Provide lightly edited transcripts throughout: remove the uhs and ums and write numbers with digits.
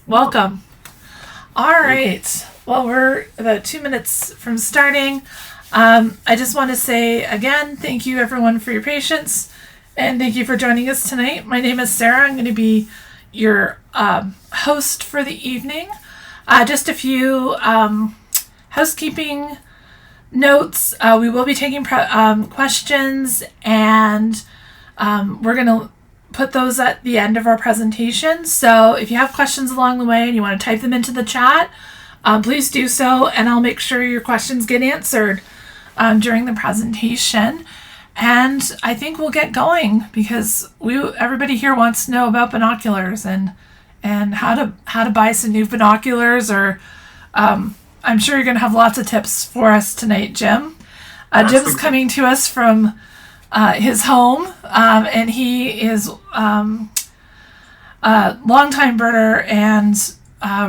Welcome. All right. Well, we're about 2 minutes from starting. I just want to say again, thank you everyone for your patience and thank you for joining us tonight. My name is Sarah. I'm going to be your host for the evening. Just a few housekeeping notes. We will be taking questions, and we're going to put those at the end of our presentation. So if you have questions along the way and you want to type them into the chat, please do so, and I'll make sure your questions get answered during the presentation. And I think we'll get going because everybody here wants to know about binoculars and how to buy some new binoculars, or I'm sure you're going to have lots of tips for us tonight, Jim. Jim's coming to us from his home, and he is a longtime birder and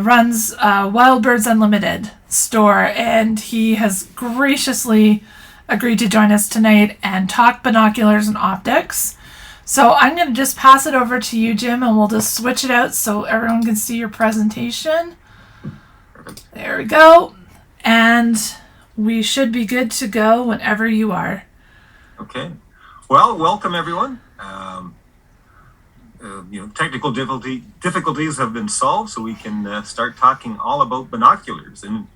runs Wild Birds Unlimited store, and he has graciously agreed to join us tonight and talk binoculars and optics. So I'm going to just pass it over to you, Jim, and we'll just switch it out so everyone can see your presentation. There we go. And we should be good to go whenever you are. Okay. Well, welcome everyone. Technical difficulties have been solved, so we can start talking all about binoculars. And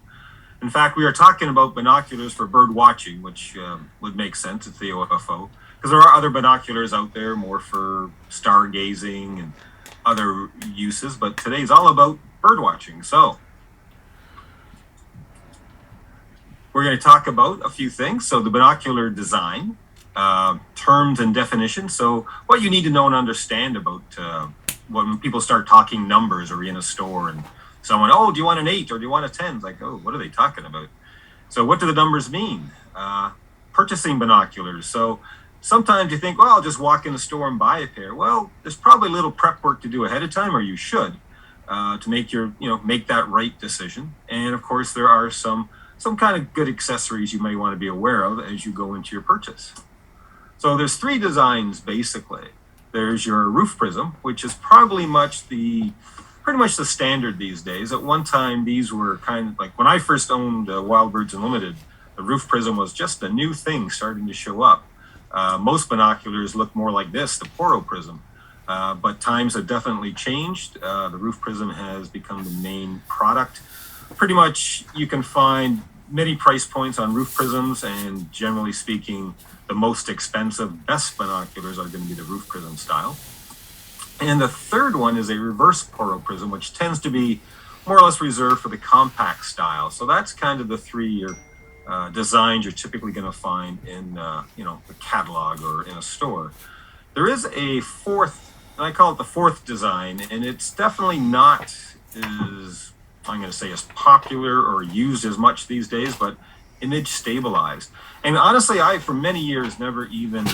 in fact, we are talking about binoculars for bird watching, which would make sense. It's the OFO, because there are other binoculars out there more for stargazing and other uses, but today's all about bird watching. So we're going to talk about a few things. So the binocular design, terms and definitions. So what you need to know and understand about when people start talking numbers, or in a store and someone, oh, do you want an 8 or do you want a 10? It's like, oh, what are they talking about? So what do the numbers mean? Purchasing binoculars. So sometimes you think, well, I'll just walk in the store and buy a pair. Well, there's probably a little prep work to do ahead of time, or you should, to make make that right decision. And of course, there are some kind of good accessories you may want to be aware of as you go into your purchase. So there's 3 designs basically. There's your roof prism, which is probably pretty much the standard these days. At one time, these were kind of like when I first owned Wild Birds Unlimited, the roof prism was just a new thing starting to show up. Most binoculars look more like this, the poro prism. But times have definitely changed. The roof prism has become the main product. Pretty much you can find many price points on roof prisms, and generally speaking, the most expensive, best binoculars are going to be the roof prism style. And the third one is a reverse poro prism, which tends to be more or less reserved for the compact style. So that's kind of the 3 designs you're typically going to find in the catalog or in a store. There is a fourth, and I call it the fourth design, and it's definitely not as, I'm going to say, as popular or used as much these days, but image stabilized. And honestly, I, for many years, never even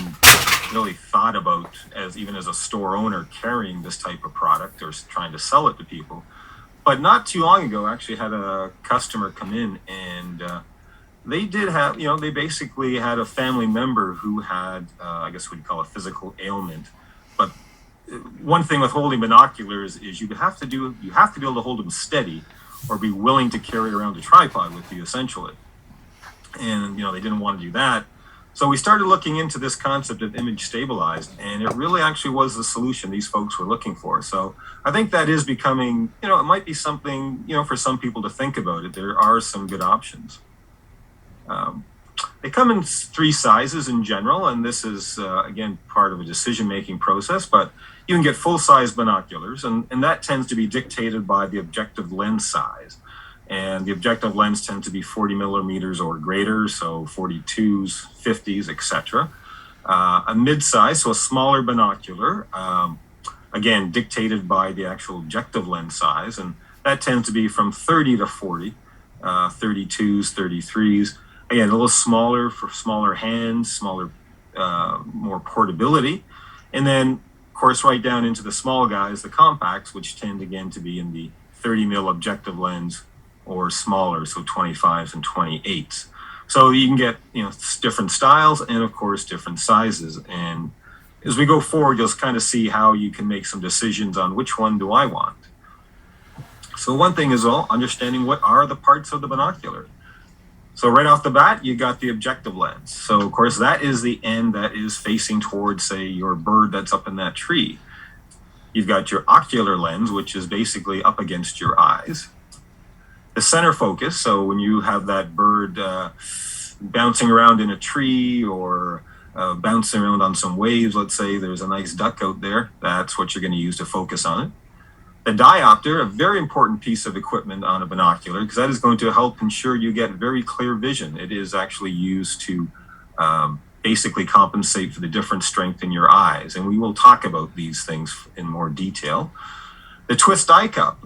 really thought about, as a store owner, carrying this type of product or trying to sell it to people. But not too long ago, I actually had a customer come in, and they did have, they basically had a family member who had, I guess we'd call a physical ailment. But one thing with holding binoculars is you have to be able to hold them steady, or be willing to carry around a tripod with you, essentially. And they didn't want to do that. So we started looking into this concept of image stabilized, and it really actually was the solution these folks were looking for. So I think that is becoming, it might be something, for some people to think about it. There are some good options. They come in 3 sizes in general, and this is, again, part of a decision-making process, but you can get full-size binoculars, and that tends to be dictated by the objective lens size. And the objective lens tends to be 40 millimeters or greater, so 42s, 50s, etc. A mid-size, so a smaller binocular, again, dictated by the actual objective lens size, and that tends to be from 30 to 40, 32s, 33s. Again, a little smaller for smaller hands, more portability. And then, of course, right down into the small guys, the compacts, which tend, again, to be in the 30 mil objective lens or smaller, so 25s and 28s. So you can get, different styles and, of course, different sizes. And as we go forward, you'll kind of see how you can make some decisions on which one do I want. So one thing is understanding what are the parts of the binocular. So right off the bat, you got the objective lens. So of course that is the end that is facing towards, say, your bird that's up in that tree. You've got your ocular lens, which is basically up against your eyes. The center focus, so when you have that bird bouncing around in a tree or bouncing around on some waves, let's say there's a nice duck out there, that's what you're going to use to focus on it. The diopter, a very important piece of equipment on a binocular, because that is going to help ensure you get very clear vision. It is actually used to basically compensate for the different strength in your eyes. And we will talk about these things in more detail. The twist eye cup,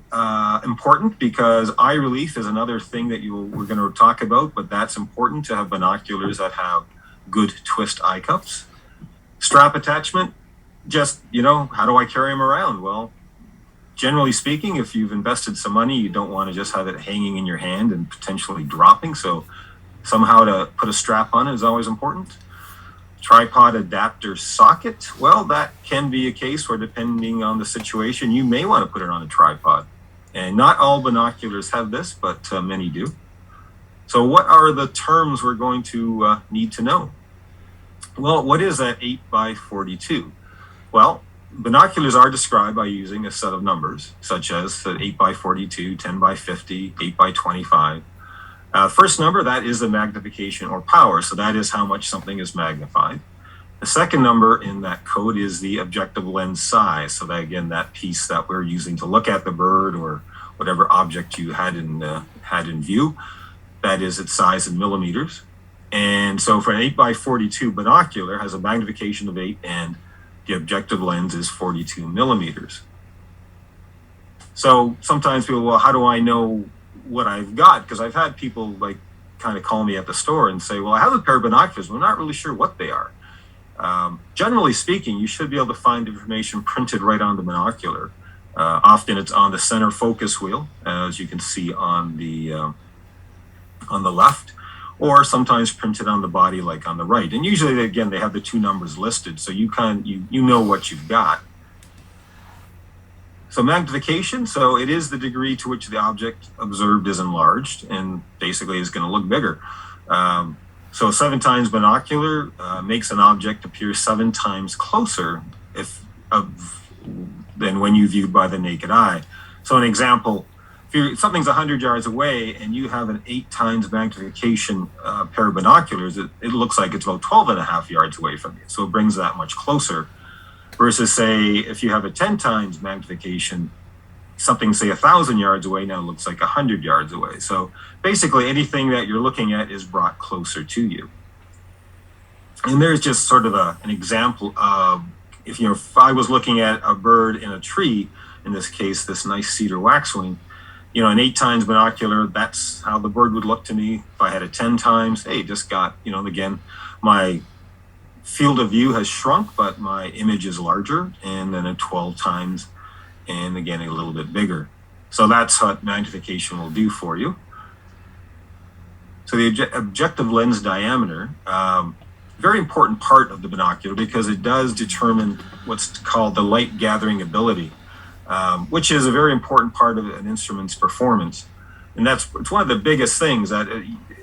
important because eye relief is another thing that we're going to talk about, but that's important to have binoculars that have good twist eye cups. Strap attachment, just, how do I carry them around? Well, generally speaking, if you've invested some money, you don't want to just have it hanging in your hand and potentially dropping. So somehow to put a strap on it is always important. Tripod adapter socket. Well, that can be a case where depending on the situation, you may want to put it on a tripod. And not all binoculars have this, but many do. So what are the terms we're going to need to know? Well, what is that 8x42? Well, binoculars are described by using a set of numbers, such as the 8x42, 10x50, 8x25. First number, that is the magnification or power, so that is how much something is magnified. The second number in that code is the objective lens size, so that, again, that piece that we're using to look at the bird or whatever object you had in view, that is its size in millimeters. And so for an 8x42 binocular has a magnification of 8 and the objective lens is 42 millimeters. So sometimes people, well, how do I know what I've got? Because I've had people kind of call me at the store and say, well, I have a pair of binoculars, but I'm not really sure what they are. Generally speaking, you should be able to find information printed right on the binocular. Often it's on the center focus wheel, as you can see on the left, or sometimes printed on the body like on the right. And usually, again, they have the two numbers listed, so you know what you've got. So magnification, so it is the degree to which the object observed is enlarged and basically is going to look bigger. So 7 times binocular makes an object appear 7 times closer than when you viewed by the naked eye. So an example, if something's 100 yards away and you have an 8 times magnification pair of binoculars, it looks like it's about 12.5 yards away from you. So it brings that much closer. Versus, say, if you have a 10 times magnification, something, say, 1,000 yards away now looks like 100 yards away. So basically anything that you're looking at is brought closer to you. And there's just sort of an example of, if I was looking at a bird in a tree, in this case, this nice cedar waxwing, an 8 times binocular, that's how the bird would look to me. If I had a 10 times, hey, just got, again, my field of view has shrunk, but my image is larger, and then a 12 times, and again, a little bit bigger. So that's what magnification will do for you. So the objective lens diameter, very important part of the binocular because it does determine what's called the light gathering ability, which is a very important part of an instrument's performance. And it's one of the biggest things that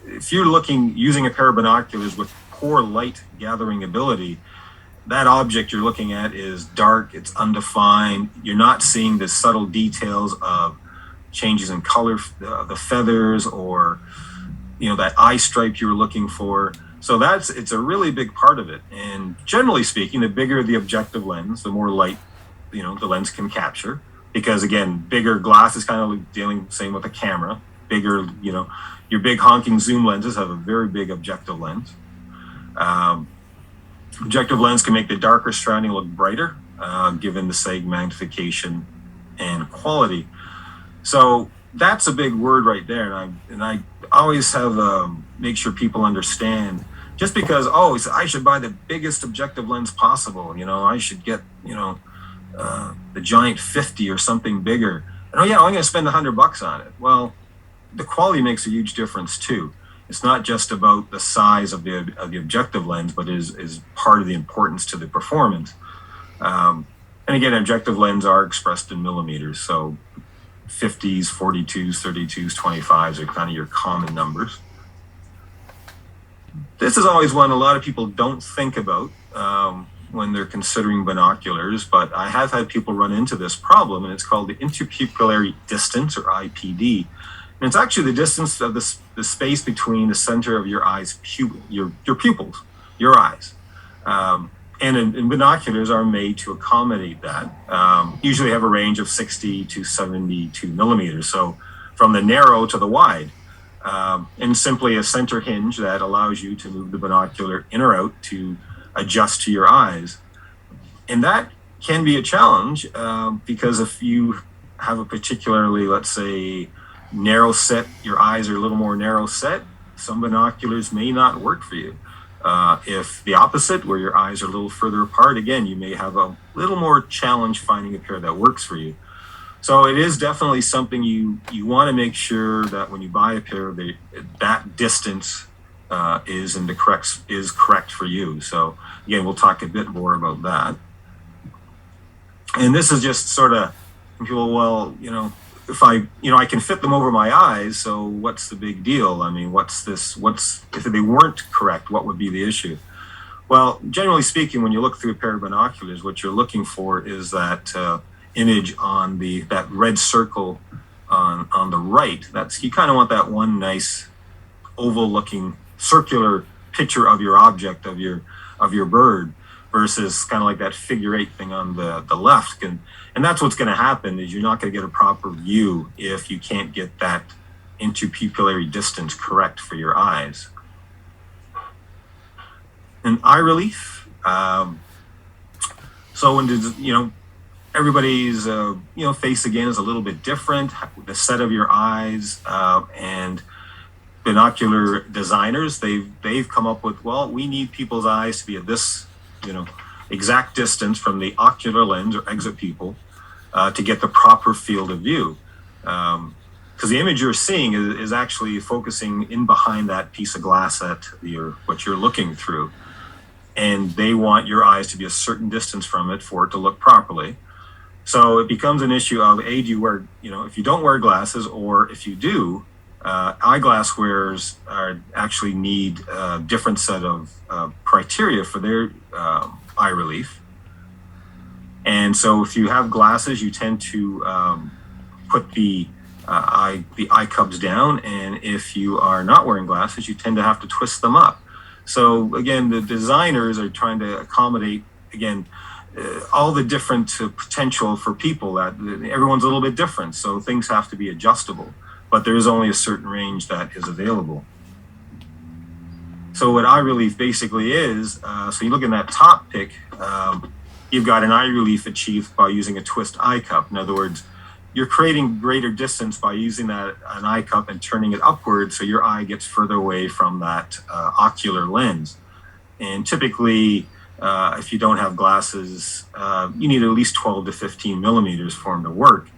if you're using a pair of binoculars with poor light gathering ability, that object you're looking at is dark, it's undefined, you're not seeing the subtle details of changes in color, the feathers, or that eye stripe you were looking for. So it's a really big part of it. And generally speaking, the bigger the objective lens, the more light the lens can capture, because again, bigger glass is kind of like dealing same with a camera. Bigger, your big honking zoom lenses have a very big objective lens. Objective lens can make the darker surrounding look brighter, given the same magnification and quality. So that's a big word right there, and I always have make sure people understand. Just because I should buy the biggest objective lens possible, I should get the giant 50 or something bigger. And I'm going to spend $100 on it. Well, the quality makes a huge difference too. It's not just about the size of the objective lens, but is part of the importance to the performance. And again, objective lens are expressed in millimeters. So 50s, 42s, 32s, 25s are kind of your common numbers. This is always one a lot of people don't think about when they're considering binoculars, but I have had people run into this problem, and it's called the interpupillary distance, or IPD. And it's actually the distance of the space between the center of your eyes, your pupils, your eyes. And binoculars are made to accommodate that. Usually have a range of 60 to 72 millimeters, so from the narrow to the wide. And simply a center hinge that allows you to move the binocular in or out to adjust to your eyes. And that can be a challenge because if you have a particularly, let's say, narrow set, your eyes are a little more narrow set, some binoculars may not work for you. If the opposite, where your eyes are a little further apart, again, you may have a little more challenge finding a pair that works for you. So it is definitely something you want to make sure that when you buy a pair, that distance is correct for you. So again, we'll talk a bit more about that. And this is just sort of people, well, if I can fit them over my eyes, so what's the big deal? I mean, if they weren't correct, what would be the issue? Well, generally speaking, when you look through a pair of binoculars, what you're looking for is that image on that red circle on the right. You kind of want that one nice oval looking circular picture of your object, of your bird, versus kind of like that figure 8 thing on the left. And that's what's going to happen, is you're not going to get a proper view if you can't get that interpupillary distance correct for your eyes. And eye relief. So when everybody's face again is a little bit different. The set of your eyes and binocular designers, they've come up with, well, we need people's eyes to be at this exact distance from the ocular lens or exit pupil to get the proper field of view. Because the image you're seeing is actually focusing in behind that piece of glass what you're looking through. And they want your eyes to be a certain distance from it for it to look properly. So it becomes an issue of, do you wear, if you don't wear glasses, or if you do, eyeglass wearers actually need a different set of criteria for their eye relief. And so if you have glasses, you tend to put the eye cups down, and if you are not wearing glasses, you tend to have to twist them up. So again, the designers are trying to accommodate, again, all the different potential for people. That everyone's a little bit different, so things have to be adjustable, but there is only a certain range that is available. So what eye relief basically is, so you look in that top pic, you've got an eye relief achieved by using a twist eye cup. In other words, you're creating greater distance by using an eye cup and turning it upward, so your eye gets further away from that ocular lens. And typically, if you don't have glasses, you need at least 12 to 15 millimeters for them to work.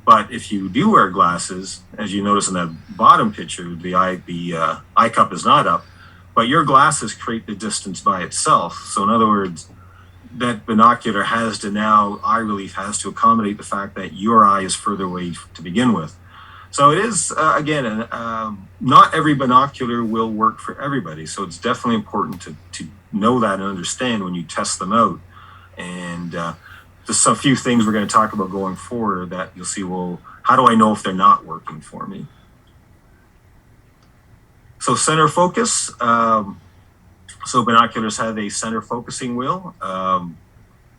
But if you do wear glasses, as you notice in that bottom picture, the eye cup is not up, but your glasses create the distance by itself. So in other words, that binocular eye relief has to accommodate the fact that your eye is further away to begin with. So it is, again, not every binocular will work for everybody. So it's definitely important to know that and understand when you test them out. And there's a few things we're going to talk about going forward that you'll see, well, how do I know if they're not working for me? So center focus. So binoculars have a center focusing wheel.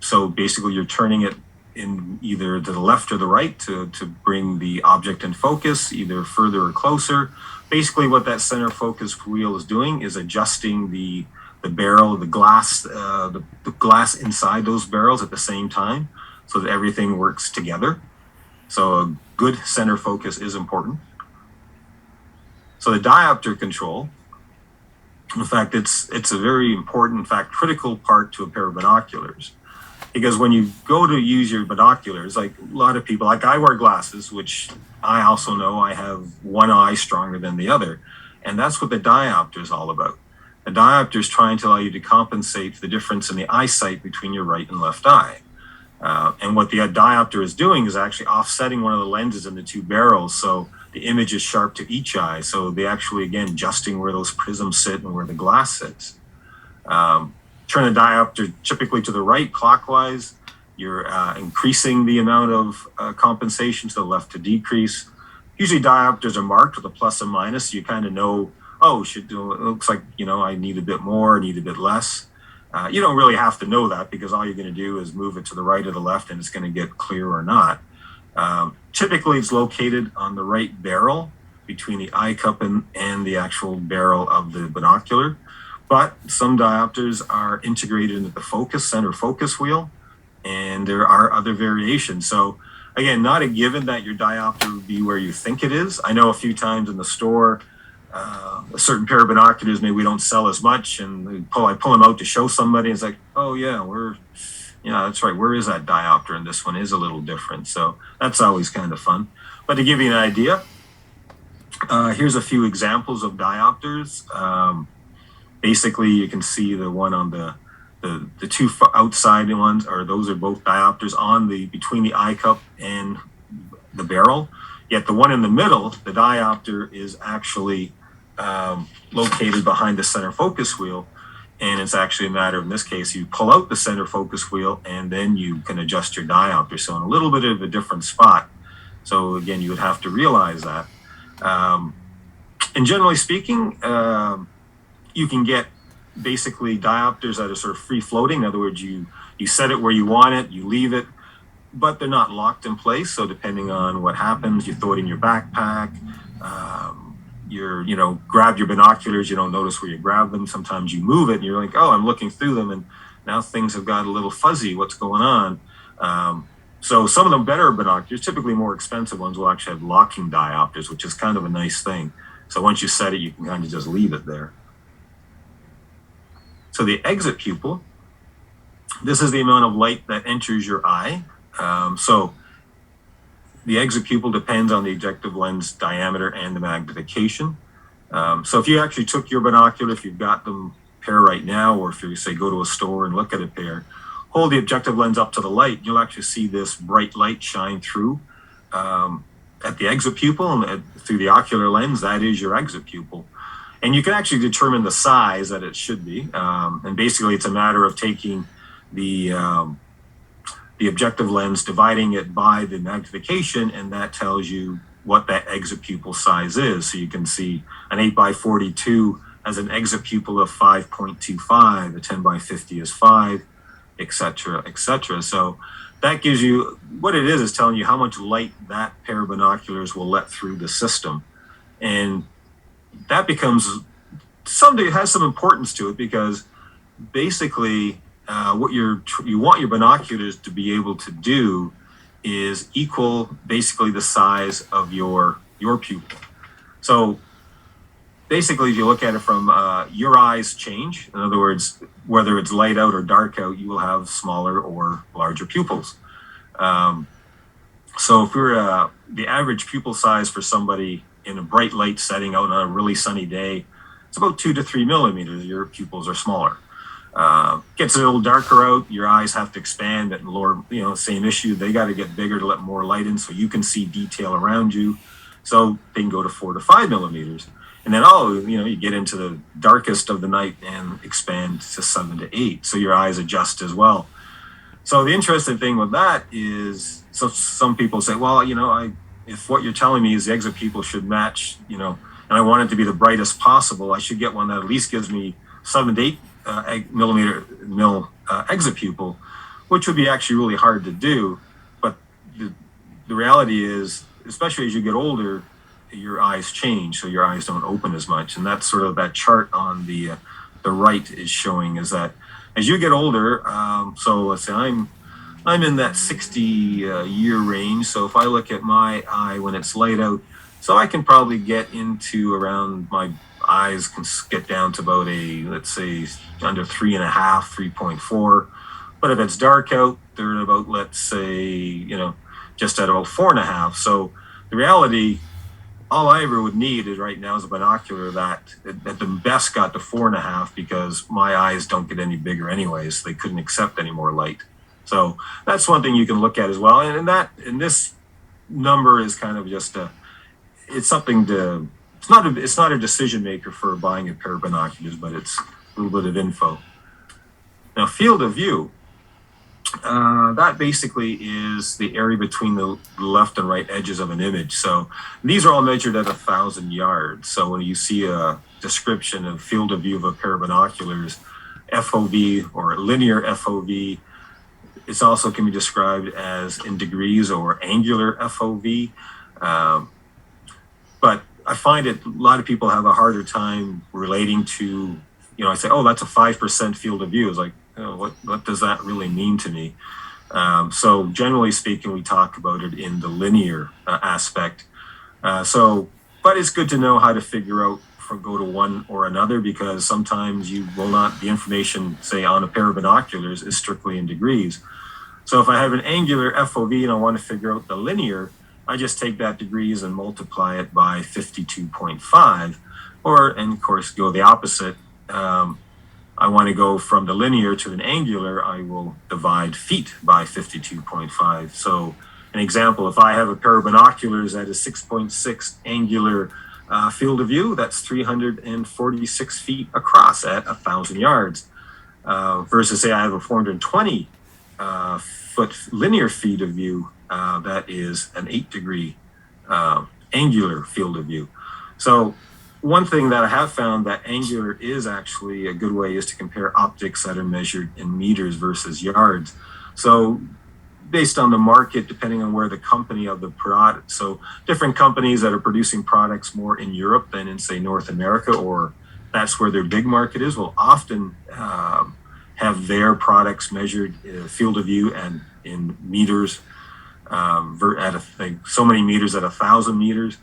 So basically you're turning it in either to the left or the right to bring the object in focus, either further or closer. Basically what that center focus wheel is doing is adjusting the barrel, the glass inside those barrels at the same time so that everything works together. So a good center focus is important. So the diopter control, in fact, it's a very important, in fact, critical part to a pair of binoculars. Because when you go to use your binoculars, like a lot of people, like I wear glasses, which I also know I have one eye stronger than the other. And that's what the diopter is all about. The diopter is trying to allow you to compensate for the difference in the eyesight between your right and left eye. And what the diopter is doing is actually offsetting one of the lenses in the two barrels. So the image is sharp to each eye. So they actually, again, adjusting where those prisms sit and where the glass sits. Turn the diopter typically to the right clockwise. You're increasing the amount of compensation, to the left to decrease. Usually diopters are marked with a plus and minus. So you kind of know, oh, it looks like, I need a bit more, I need a bit less. You don't really have to know that, because all you're going to do is move it to the right or the left and it's going to get clear or not. Typically it's located on the right barrel between the eye cup and the actual barrel of the binocular. But some diopters are integrated into the center focus wheel, and there are other variations. So again, not a given that your diopter would be where you think it is. I know a few times in the store, a certain pair of binoculars maybe we don't sell as much, and I pull them out to show somebody. It's like, oh yeah, that's right. Where is that diopter? And this one is a little different. So that's always kind of fun. But to give you an idea, here's a few examples of diopters. Basically, you can see the one on the two outside ones, those are both diopters between the eye cup and the barrel. Yet the one in the middle, the diopter, is actually located behind the center focus wheel. And it's actually a matter of, in this case, you pull out the center focus wheel and then you can adjust your diopter. So in a little bit of a different spot. So again, you would have to realize that. And generally speaking, you can get basically diopters that are sort of free floating. In other words, you set it where you want it, you leave it, but they're not locked in place. So depending on what happens, you throw it in your backpack, grab your binoculars, you don't notice where you grab them. Sometimes you move it and you're like, oh, I'm looking through them and now things have got a little fuzzy. What's going on? So some of the better binoculars, typically more expensive ones, will actually have locking diopters, which is kind of a nice thing. So once you set it, you can kind of just leave it there. So the exit pupil, this is the amount of light that enters your eye. So the exit pupil depends on the objective lens diameter and the magnification. So if you actually took your binocular, if you've got them pair right now, or if you say go to a store and look at a pair, hold the objective lens up to the light, you'll actually see this bright light shine through at the exit pupil, and through the ocular lens, that is your exit pupil. And you can actually determine the size that it should be. And basically it's a matter of taking the objective lens, dividing it by the magnification, and that tells you what that exit pupil size is. So you can see an 8x42 has an exit pupil of 5.25, a 10x50 is 5, etc., etc. So that gives you, what it is telling you how much light that pair of binoculars will let through the system. And that becomes someday, it has some importance to it, because basically what you want your binoculars to be able to do is equal basically the size of your pupil. So basically, if you look at it from your eyes change, in other words, whether it's light out or dark out, you will have smaller or larger pupils. So if we're the average pupil size for somebody in a bright light setting out on a really sunny day, it's about 2 to 3 millimeters. Your pupils are smaller. Gets a little darker out, your eyes have to expand at lower, same issue. They got to get bigger to let more light in so you can see detail around you. So they can go to 4 to 5 millimeters. And then, you get into the darkest of the night and expand to 7 to 8. So your eyes adjust as well. So the interesting thing with that is, so some people say, well, if what you're telling me is the exit pupil should match, and I want it to be the brightest possible, I should get one that at least gives me 7 to 8 millimeter exit pupil, which would be actually really hard to do. But the reality is, especially as you get older, your eyes change, so your eyes don't open as much. And that's sort of that chart on the right is showing, is that as you get older, so let's say I'm in that 60 year range. So if I look at my eye when it's light out, so I can probably get into around, my eyes can get down to about let's say under 3.5, 3.4. But if it's dark out, they're at about, let's say, just at about 4.5. So the reality, all I ever would need is right now is a binocular that at the best got to 4.5, because my eyes don't get any bigger anyways. They couldn't accept any more light. So that's one thing you can look at as well. And this number is kind of just it's something to, it's not a decision maker for buying a pair of binoculars, but it's a little bit of info. Now, field of view, that basically is the area between the left and right edges of an image. So these are all measured at 1,000 yards. So when you see a description of field of view of a pair of binoculars, FOV or linear FOV, it's also can be described as in degrees or angular FOV. But I find a lot of people have a harder time relating to, I say, oh, that's a 5% field of view. It's like, oh, what does that really mean to me? So generally speaking, we talk about it in the linear aspect. But it's good to know how to figure out go to one or another, because sometimes you will not, the information, say, on a pair of binoculars is strictly in degrees. So if I have an angular FOV and I want to figure out the linear, I just take that degrees and multiply it by 52.5, and of course go the opposite. I want to go from the linear to an angular, I will divide feet by 52.5. So an example, if I have a pair of binoculars at a 6.6 angular field of view, that's 346 feet across at 1,000 yards. Versus say I have a 420 foot linear field of view, that is an 8-degree angular field of view. So one thing that I have found that angular is actually a good way is to compare optics that are measured in meters versus yards. So based on the market, depending on where the company of the product, so different companies that are producing products more in Europe than in, say, North America, or that's where their big market is, will often have their products measured field of view and in meters, so many meters at 1,000 meters.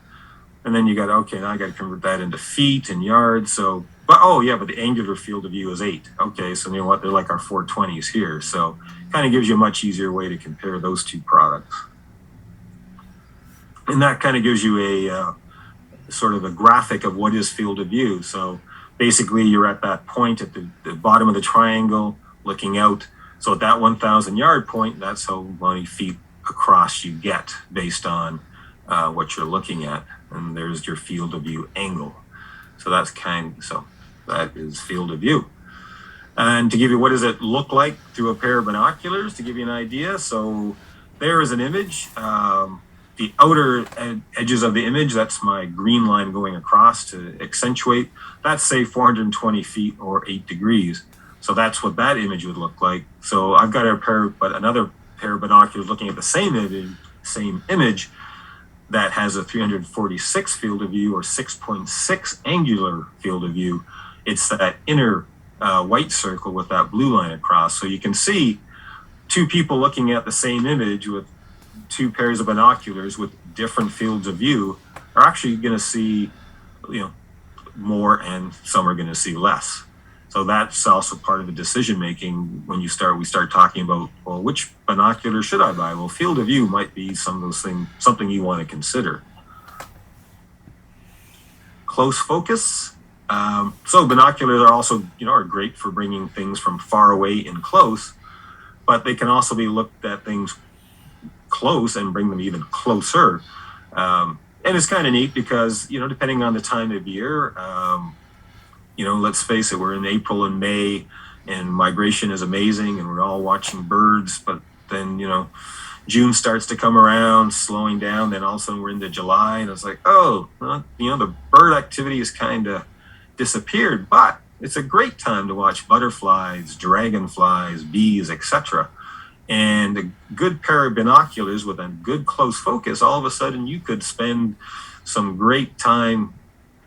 And then you got, okay, now I got to convert that into feet and yards. So, but the angular field of view is 8. Okay, so you know what? They're like our 420s here. So kind of gives you a much easier way to compare those two products. And that kind of gives you a sort of a graphic of what is field of view. So basically you're at that point at the bottom of the triangle looking out. So at that 1,000 yard point, that's how many feet across you get based on what you're looking at. And there's your field of view angle. So that is field of view. And to give you what does it look like through a pair of binoculars, to give you an idea. So there is an image. The outer edges of the image, that's my green line going across to accentuate. That's say 420 feet or 8 degrees. So that's what that image would look like. So I've got another pair of binoculars looking at the same image that has a 346 field of view or 6.6 angular field of view. It's that inner white circle with that blue line across. So you can see two people looking at the same image with two pairs of binoculars with different fields of view are actually going to see, more, and some are going to see less. So that's also part of the decision making when we start talking about, well, which binocular should I buy? Well, field of view might be some of those things, something you want to consider. Close focus. So binoculars are also, are great for bringing things from far away in close, but they can also be looked at things close and bring them even closer. And it's kind of neat because, depending on the time of year, let's face it, we're in April and May and migration is amazing and we're all watching birds, but then, June starts to come around, slowing down. Then all of a sudden we're into July and it's like, the bird activity has kind of disappeared, but it's a great time to watch butterflies, dragonflies, bees, etc. And a good pair of binoculars with a good close focus, all of a sudden you could spend some great time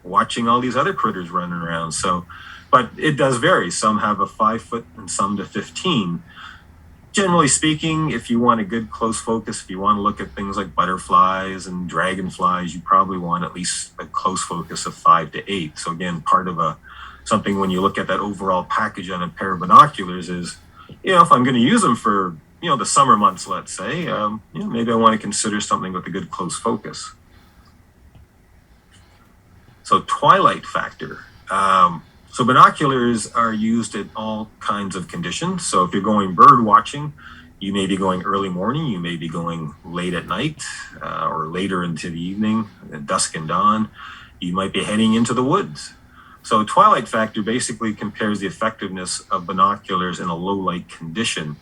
watching all these other critters running around. So, but it does vary. Some have a 5 foot and some to 15. Generally speaking, if you want a good close focus, if you want to look at things like butterflies and dragonflies, you probably want at least a close focus of 5 to 8. So again, part of something when you look at that overall package on a pair of binoculars is, if I'm going to use them for, the summer months, let's say, maybe I want to consider something with a good close focus. So twilight factor. So binoculars are used in all kinds of conditions. So if you're going bird watching, You may be going early morning, you may be going late at night, or later into the evening, at dusk and dawn. You might be heading into the woods. So twilight factor basically compares the effectiveness of binoculars in a low light condition.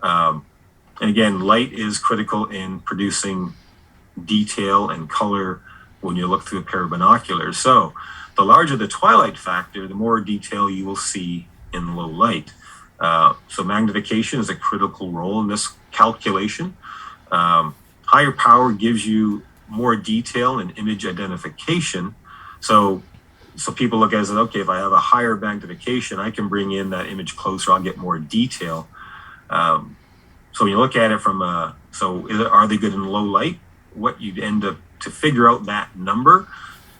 And again, light is critical in producing detail and color when you look through a pair of binoculars. So the larger the twilight factor, the more detail you will see in low light. So magnification is a critical role in this calculation. Higher power gives you more detail and image identification. So people look at it as, okay, if I have a higher magnification, I can bring in that image closer, I'll get more detail. So when you look at it from are they good in low light? What you end up to figure out that number,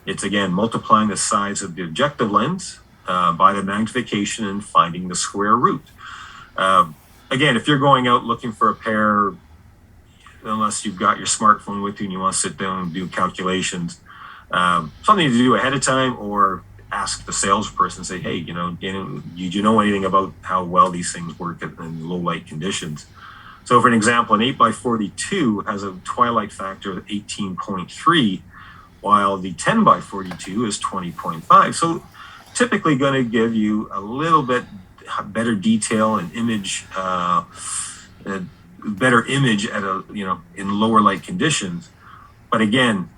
it's again multiplying the size of the objective lens by the magnification and finding the square root. Again, if you're going out looking for a pair, unless you've got your smartphone with you and you want to sit down and do calculations, something to do ahead of time, or ask the salesperson, say, hey, do you know anything about how well these things work in low light conditions? So for an example, an 8x42 has a twilight factor of 18.3, while the 10x42 is 20.5. So typically going to give you a little bit better detail and image, better image at in lower light conditions. But again,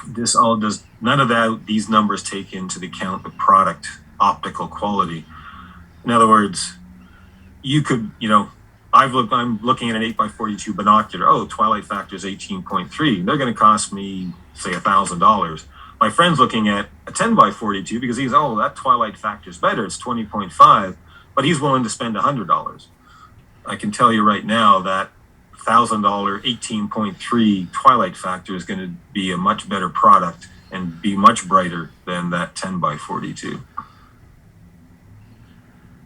this all does none of that. These numbers take into account the product optical quality. In other words, you could, I'm looking at an 8x42 binocular. Oh, twilight factor is 18.3. They're going to cost me, say, $1,000. My friend's looking at a 10x42 because that twilight factor is better. It's 20.5, but he's willing to spend $100. I can tell you right now that $1,000 18.3 twilight factor is going to be a much better product and be much brighter than that 10x42.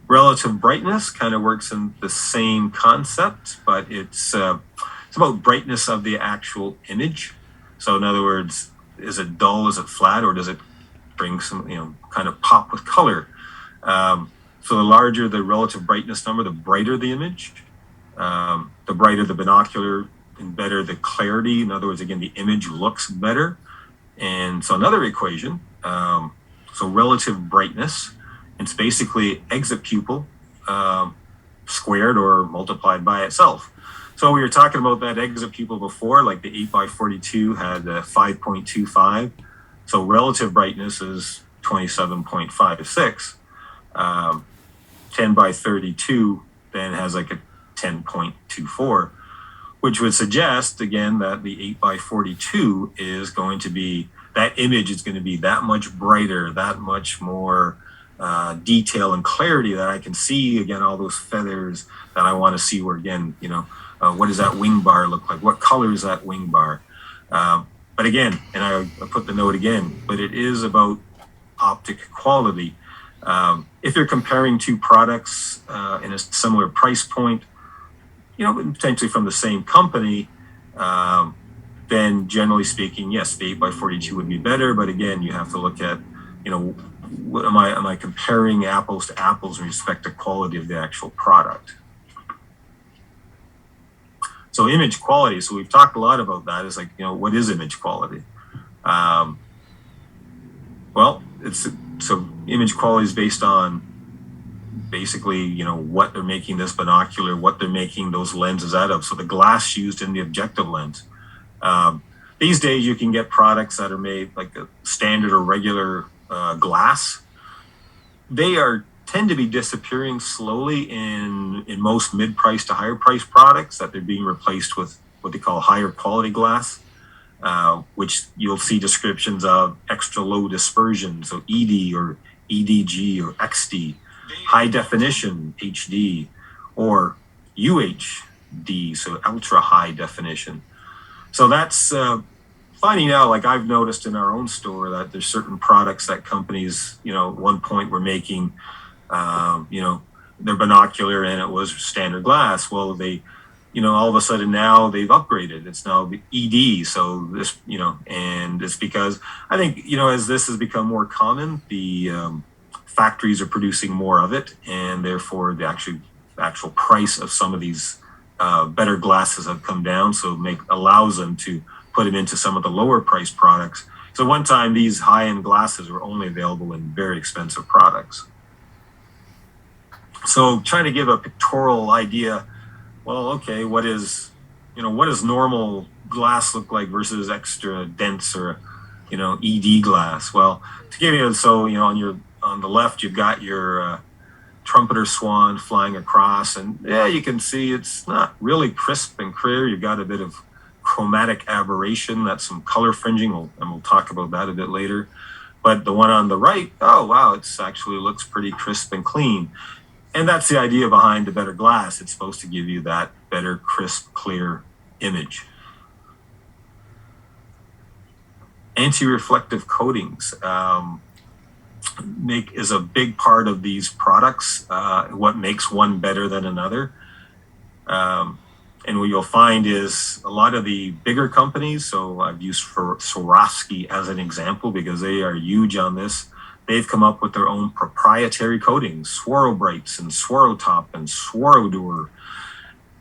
Relative brightness kind of works in the same concept, but it's about brightness of the actual image. So in other words, is it dull, is it flat, or does it bring some, kind of pop with color? So the larger the relative brightness number, the brighter the image, the brighter the binocular and better the clarity. In other words, again, the image looks better. And so another equation, so relative brightness, it's basically exit pupil squared or multiplied by itself. So we were talking about that exit pupil before, like the 8x42 had 5.25. So relative brightness is 27.56. 10x32 then has like a 10.24, which would suggest again that the 8x42 is going to be, that image is going to be that much brighter, that much more detail and clarity, that I can see again all those feathers that I want to see, where again, what does that wing bar look like? What color is that wing bar? But again, and I put the note again, but it is about optic quality. If you're comparing two products in a similar price point, potentially from the same company, then generally speaking, yes, the 8x42 would be better. But again, you have to look at, what am I comparing apples to apples in respect to quality of the actual product? So image quality. So we've talked a lot about that. Is like, what is image quality? Well, so image quality is based on basically, what they're making this binocular, what they're making those lenses out of. So the glass used in the objective lens. These days, you can get products that are made like a standard or regular glass. They tend to be disappearing slowly in most mid-price to higher price products, that they're being replaced with what they call higher quality glass, which you'll see descriptions of extra low dispersion, so ED or EDG or XD, high definition HD, or UHD, so ultra high definition. So that's finding out, like I've noticed in our own store, that there's certain products that companies, at one point were making, their binocular and it was standard glass. Well, they, all of a sudden now they've upgraded. It's now ED. So this, and it's because I think, as this has become more common, the factories are producing more of it, and therefore the actually actual price of some of these better glasses have come down, so allows them to put it into some of the lower priced products. So one time these high-end glasses were only available in very expensive products. So trying to give a pictorial idea, well, okay, what does normal glass look like versus extra dense or, ED glass? Well, to give you, so, on the left, you've got your trumpeter swan flying across, and yeah, you can see it's not really crisp and clear. You've got a bit of chromatic aberration, that's some color fringing, and we'll talk about that a bit later. But the one on the right, oh wow, it actually looks pretty crisp and clean. And that's the idea behind the better glass. It's supposed to give you that better, crisp, clear image. Anti-reflective coatings is a big part of these products. What makes one better than another. And what you'll find is a lot of the bigger companies, so I've used Swarovski as an example because they are huge on this. They've come up with their own proprietary coatings, Swirl-Brights and Swirl-Top and Swirl-Dur.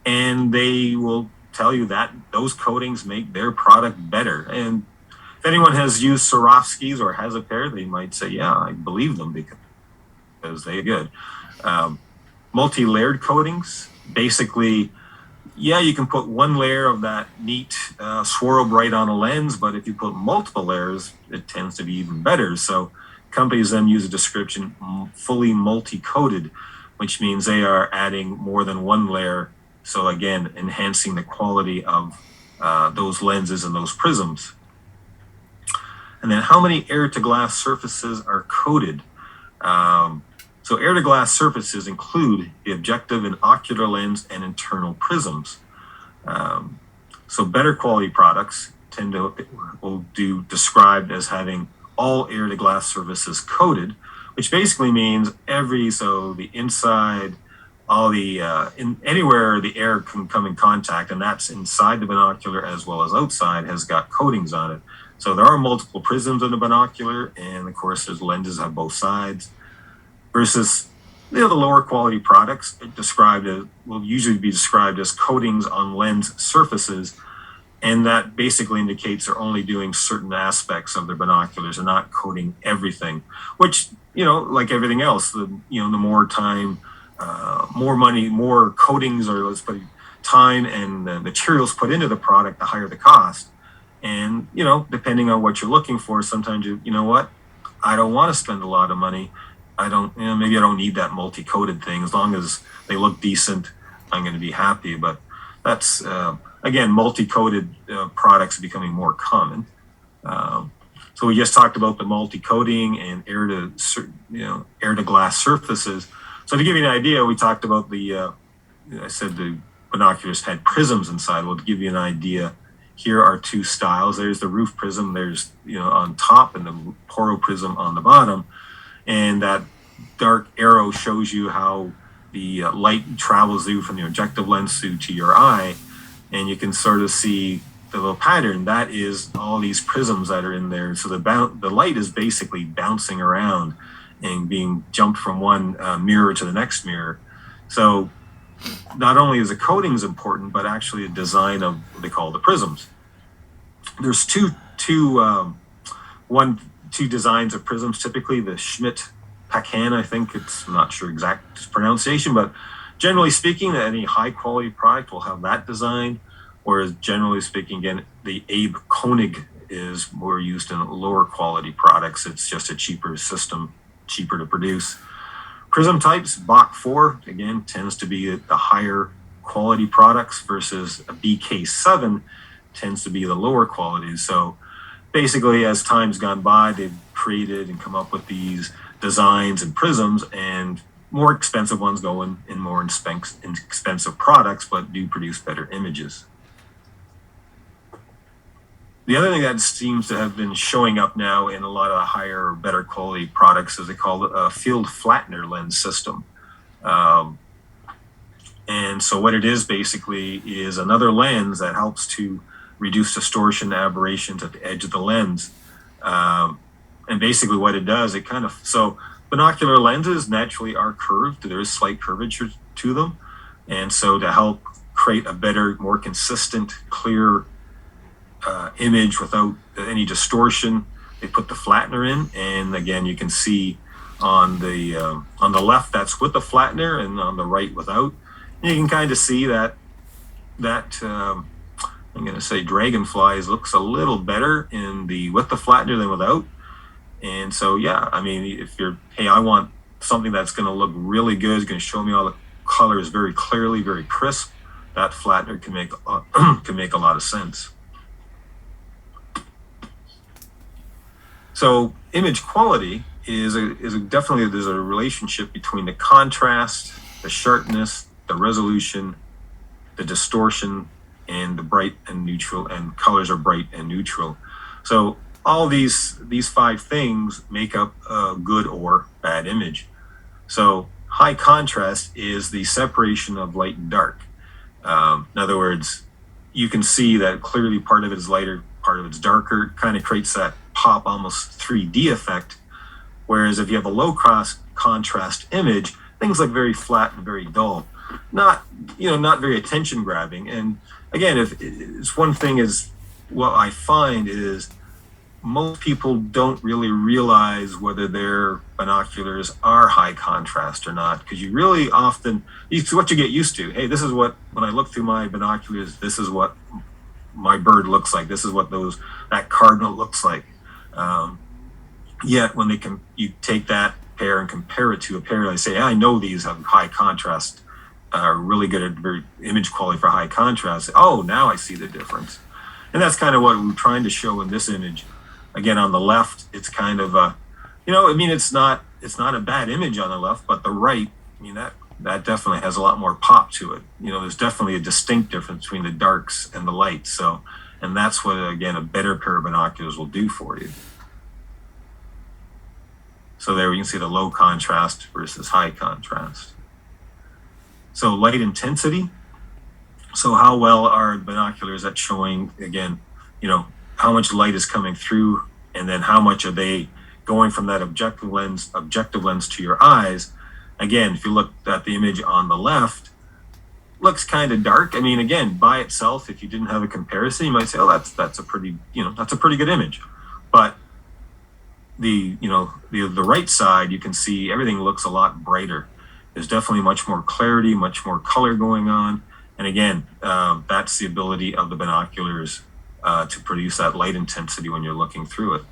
And they will tell you that those coatings make their product better. And if anyone has used Swarovskis or has a pair, they might say, yeah, I believe them because they're good. Multi-layered coatings, basically, yeah, you can put one layer of that neat Swirl-Bright on a lens, but if you put multiple layers, it tends to be even better. So companies then use a description, fully multi-coated, which means they are adding more than one layer. So again, enhancing the quality of those lenses and those prisms. And then how many air-to-glass surfaces are coated? So air-to-glass surfaces include the objective and ocular lens and internal prisms. So better quality products will do described as having all air-to-glass surfaces coated, which basically means the inside, anywhere the air can come in contact, and that's inside the binocular as well as outside, has got coatings on it. So there are multiple prisms in the binocular, and of course there's lenses on both sides. Versus the lower quality products will usually be described as coatings on lens surfaces, and that basically indicates they're only doing certain aspects of their binoculars and not coating everything. Which, like everything else, the more time, more money, more coatings, or let's put time and materials put into the product, the higher the cost. And depending on what you're looking for, sometimes I don't want to spend a lot of money. Maybe I don't need that multi-coated thing. As long as they look decent, I'm going to be happy. But that's, again, multi-coated products are becoming more common. So we just talked about the multi-coating and air-to-glass surfaces. So to give you an idea, we talked about I said the binoculars had prisms inside. Well, to give you an idea, here are two styles. There's the roof prism, there's, on top, and the poro prism on the bottom. And that dark arrow shows you how the light travels through from the objective lens through to your eye. And you can sort of see the little pattern. That is all these prisms that are in there. So the light is basically bouncing around and being jumped from one mirror to the next mirror. So not only is the coatings important, but actually the design of what they call the prisms. There's two designs of prisms, typically the Schmidt-Pacan, I think I'm not sure exact pronunciation, but generally speaking, any high quality product will have that design, whereas generally speaking, again, the Abe Koenig is more used in lower quality products. It's just a cheaper system, cheaper to produce. Prism types, Bach 4, again, tends to be the higher quality products versus a BK7 tends to be the lower quality. So basically, as time's gone by, they've created and come up with these designs and prisms, and more expensive ones go in more expensive products, but do produce better images. The other thing that seems to have been showing up now in a lot of higher or better quality products is they call it a field flattener lens system. And so what it is basically is another lens that helps to reduce distortion aberrations at the edge of the lens. And basically what it does, so binocular lenses naturally are curved. There is slight curvature to them. And so to help create a better, more consistent, clear image without any distortion, they put the flattener in. And again, you can see on the left, that's with the flattener, and on the right without. And you can kind of see that I'm going to say dragonflies looks a little better with the flattener than without. And so, yeah, I mean, if you're, hey, I want something that's going to look really good, it's going to show me all the colors very clearly, very crisp, that flattener can make a lot of sense. So image quality is definitely, there's a relationship between the contrast, the sharpness, the resolution, the distortion, and the bright and neutral, and colors are bright and neutral. So all these 5 things make up a good or bad image. So high contrast is the separation of light and dark. In other words, you can see that clearly part of it is lighter, part of it's darker, kind of creates that pop, almost 3D effect. Whereas if you have a low contrast image, things look very flat and very dull, not very attention grabbing. And again, if it's one thing is what I find is most people don't really realize whether their binoculars are high contrast or not, because you really often, it's what you get used to. Hey, this is what, when I look through my binoculars, this is what my bird looks like. This is what that cardinal looks like. Yet when you take that pair and compare it to a pair, I say, I know these have high contrast, really good at very image quality for high contrast. Oh, now I see the difference. And that's kind of what we're trying to show in this image. Again, on the left, it's kind of it's not a bad image on the left, but the right, that definitely has a lot more pop to it. There's definitely a distinct difference between the darks and the lights. So, and that's what, again, a better pair of binoculars will do for you. So there you can see the low contrast versus high contrast. So light intensity. So how well are binoculars at showing, again, how much light is coming through, and then how much are they going from that objective lens to your eyes. Again, if you look at the image on the left, looks kind of dark. I mean, again, by itself, if you didn't have a comparison, you might say, oh, that's a pretty good image. But the right side, you can see everything looks a lot brighter. There's definitely much more clarity, much more color going on. And again, that's the ability of the binoculars to produce that light intensity when you're looking through it.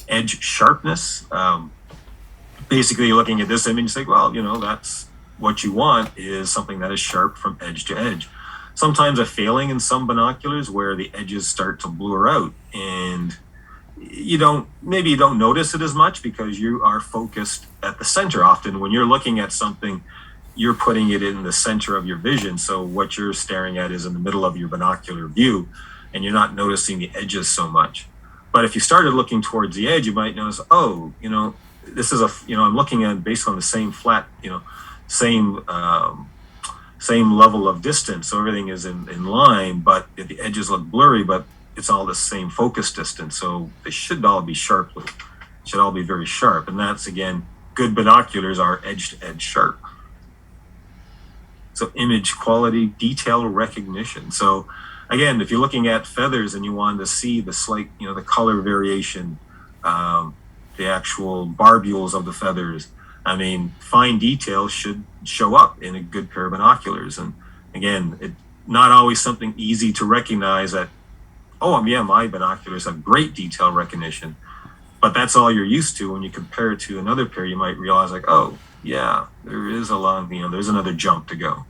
Edge sharpness. Basically, you're looking at this image and say, well, that's what you want, is something that is sharp from edge to edge. Sometimes a failing in some binoculars where the edges start to blur out, and maybe you don't notice it as much because you are focused at the center. Often when you're looking at something, you're putting it in the center of your vision. So what you're staring at is in the middle of your binocular view, and you're not noticing the edges so much. But if you started looking towards the edge, you might notice, oh, this is I'm looking at based on the same flat, same level of distance. So everything is in line, but the edges look blurry, but it's all the same focus distance. So they should all be should all be very sharp. And that's, again, good binoculars are edge to edge sharp. So image quality, detail recognition. So again, if you're looking at feathers and you wanted to see the slight, the color variation, the actual barbules of the feathers, fine detail should show up in a good pair of binoculars. And again, it's not always something easy to recognize that, my binoculars have great detail recognition, but that's all you're used to. When you compare it to another pair, you might realize like, oh yeah, there is there's another jump to go.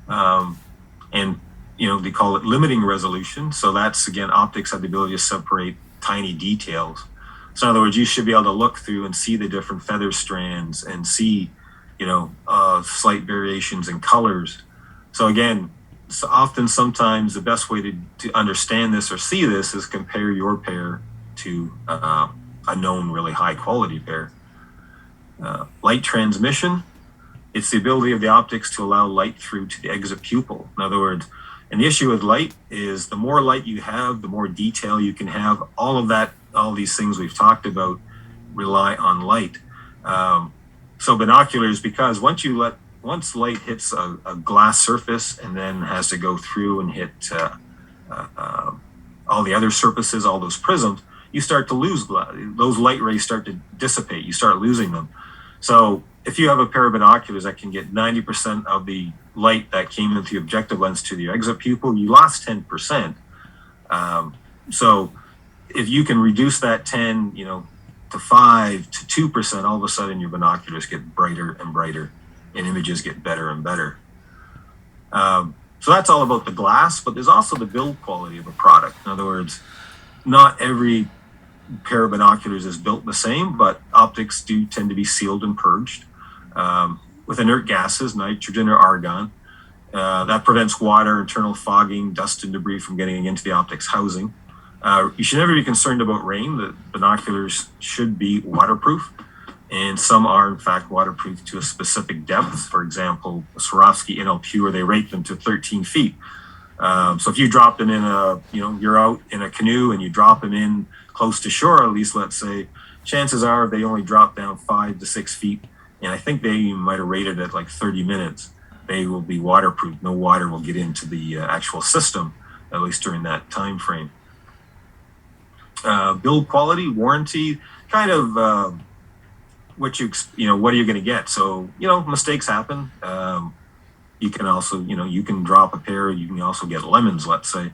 And they call it limiting resolution. So that's, again, optics have the ability to separate tiny details. So in other words, you should be able to look through and see the different feather strands and see, slight variations in colors. So again, sometimes the best way to understand this or see this is compare your pair to a known really high quality pair. Light transmission. It's the ability of the optics to allow light through to the exit pupil. In other words, and the issue with light is the more light you have, the more detail you can have. All of that all these things we've talked about rely on light. So binoculars, because once light hits a glass surface and then has to go through and hit all the other surfaces, all those prisms, you start to lose those light rays start to dissipate. You start losing them. So if you have a pair of binoculars that can get 90% of the light that came into the objective lens to the exit pupil, you lost 10%. So if you can reduce that 10, to 5 to 2%, all of a sudden your binoculars get brighter and brighter and images get better and better. So that's all about the glass, but there's also the build quality of a product. In other words, not every pair of binoculars is built the same, but optics do tend to be sealed and purged with inert gases, nitrogen or argon. That prevents water, internal fogging, dust and debris from getting into the optics housing. You should never be concerned about rain. The binoculars should be waterproof, and some are in fact waterproof to a specific depth. For example, Swarovski NL they rate them to 13 feet. So if you drop them in you're out in a canoe and you drop them in close to shore, at least let's say, chances are they only drop down 5 to 6 feet. And I think they might have rated it like 30 minutes. They will be waterproof. No water will get into the actual system, at least during that time frame. Build quality, warranty, kind of what are you going to get? So, mistakes happen. You can also, you can drop a pair, you can also get lemons, let's say.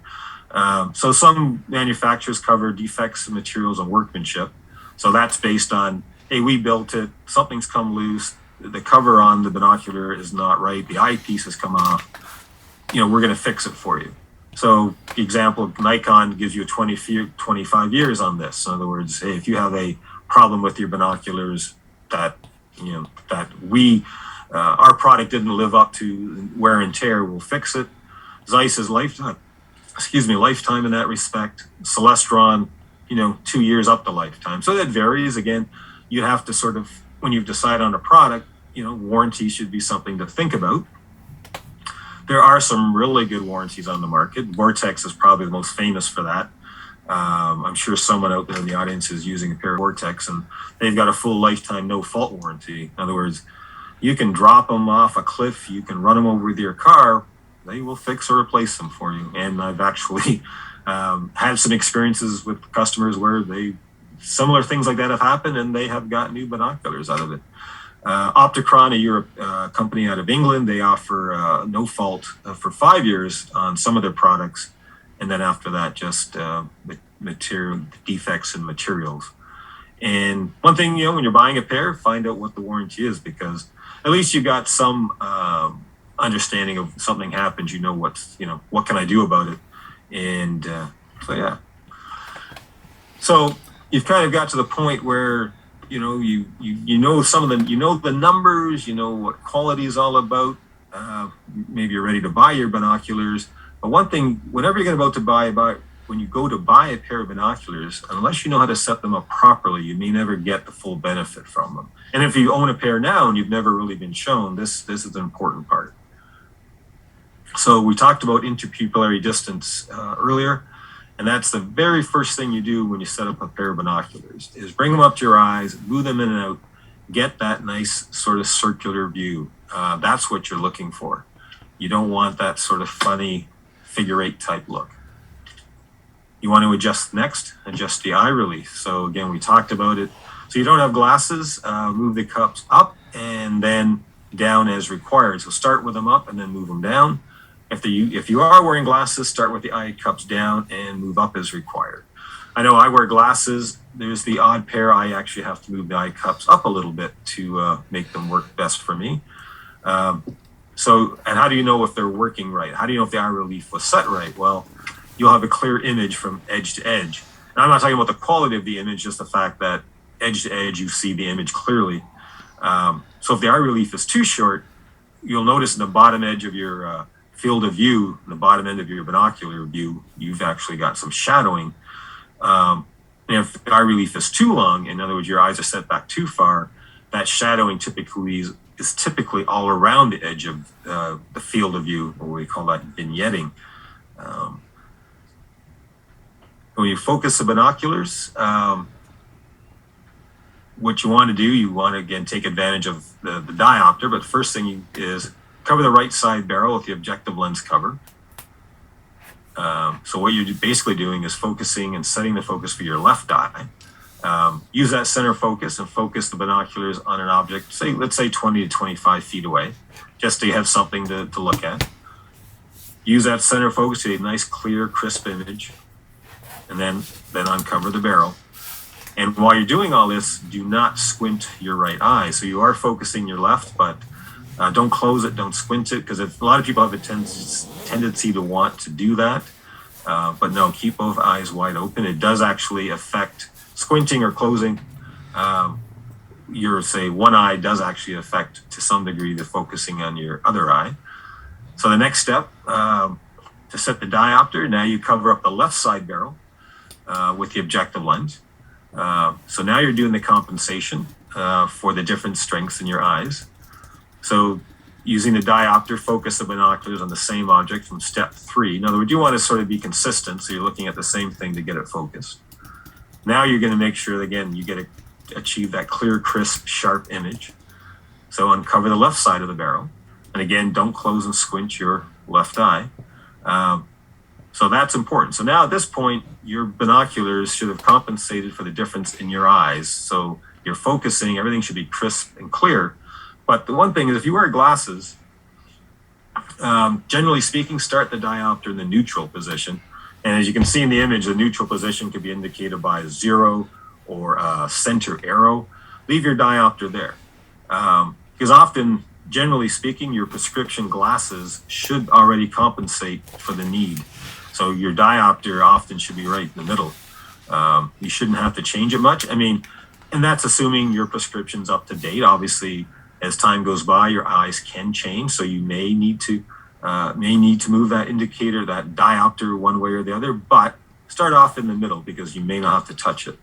So some manufacturers cover defects in materials and workmanship. So that's based on, hey, we built it, something's come loose, the cover on the binocular is not right, the eyepiece has come off, we're going to fix it for you. So the example, Nikon gives you 25 years on this. In other words, hey, if you have a problem with your binoculars that our product didn't live up to wear and tear, we'll fix it. Zeiss is lifetime in that respect. Celestron, 2 years up the lifetime. So that varies. Again, you have to sort of, when you decide on a product, warranty should be something to think about. There are some really good warranties on the market. Vortex is probably the most famous for that. I'm sure someone out there in the audience is using a pair of Vortex, and they've got a full lifetime no-fault warranty. In other words, you can drop them off a cliff, you can run them over with your car, they will fix or replace them for you. And I've actually had some experiences with customers where similar things like that have happened, and they have got new binoculars out of it. Optical, a company out of England, they offer no fault for 5 years on some of their products, and then after that, just material defects in materials. And one thing, when you're buying a pair, find out what the warranty is, because at least you got some understanding of something happens. What can I do about it? And so yeah. So you've kind of got to the point where some of them, the numbers, what quality is all about. Maybe you're ready to buy your binoculars. But one thing, whenever you're about to when you go to buy a pair of binoculars, unless you know how to set them up properly, you may never get the full benefit from them. And if you own a pair now and you've never really been shown, this is an important part. So we talked about interpupillary distance earlier. And that's the very first thing you do when you set up a pair of binoculars, is bring them up to your eyes, move them in and out, get that nice sort of circular view. That's what you're looking for. You don't want that sort of funny figure 8 type look. You want to adjust the eye relief. So again, we talked about it. So you don't have glasses, move the cups up and then down as required. So start with them up and then move them down. If you are wearing glasses, start with the eye cups down and move up as required. I know I wear glasses. There's the odd pair I actually have to move the eye cups up a little bit to make them work best for me. And how do you know if they're working right? How do you know if the eye relief was set right? Well, you'll have a clear image from edge to edge. And I'm not talking about the quality of the image, just the fact that edge to edge, you see the image clearly. So if the eye relief is too short, you'll notice in the bottom edge of your field of view, the bottom end of your binocular view, you've actually got some shadowing. And if the eye relief is too long, in other words, your eyes are set back too far, that shadowing is typically all around the edge of the field of view, or we call that vignetting. When you focus the binoculars, what you want to do, you want to again take advantage of the diopter, but the first thing is cover the right side barrel with the objective lens cover. So what you're basically doing is focusing and setting the focus for your left eye. Use that center focus and focus the binoculars on an object, let's say 20 to 25 feet away, just to have something to look at. Use that center focus to get a nice, clear, crisp image, and then uncover the barrel. And while you're doing all this, do not squint your right eye. So you are focusing your left, but don't close it, don't squint it, because a lot of people have a tendency to want to do that. But no, keep both eyes wide open. It does actually affect squinting or closing. Your, say, one eye does actually affect to some degree the focusing on your other eye. So the next step, to set the diopter, now you cover up the left side barrel with the objective lens. So now you're doing the compensation for the different strengths in your eyes. So using the diopter, focus the binoculars on the same object from step 3. In other words, you want to sort of be consistent, so you're looking at the same thing to get it focused. Now you're going to make sure, again, you get to achieve that clear, crisp, sharp image. So uncover the left side of the barrel. And again, don't close and squint your left eye. So that's important. So now at this point, your binoculars should have compensated for the difference in your eyes. So you're focusing, everything should be crisp and clear. But the one thing is, if you wear glasses, generally speaking, start the diopter in the neutral position. And as you can see in the image, the neutral position could be indicated by a 0 or a center arrow. Leave your diopter there. Because often, generally speaking, your prescription glasses should already compensate for the need. So your diopter often should be right in the middle. You shouldn't have to change it much. I mean, and that's assuming your prescription's up to date. Obviously, as time goes by, your eyes can change, so you may need to move that indicator, that diopter, one way or the other. But start off in the middle because you may not have to touch it.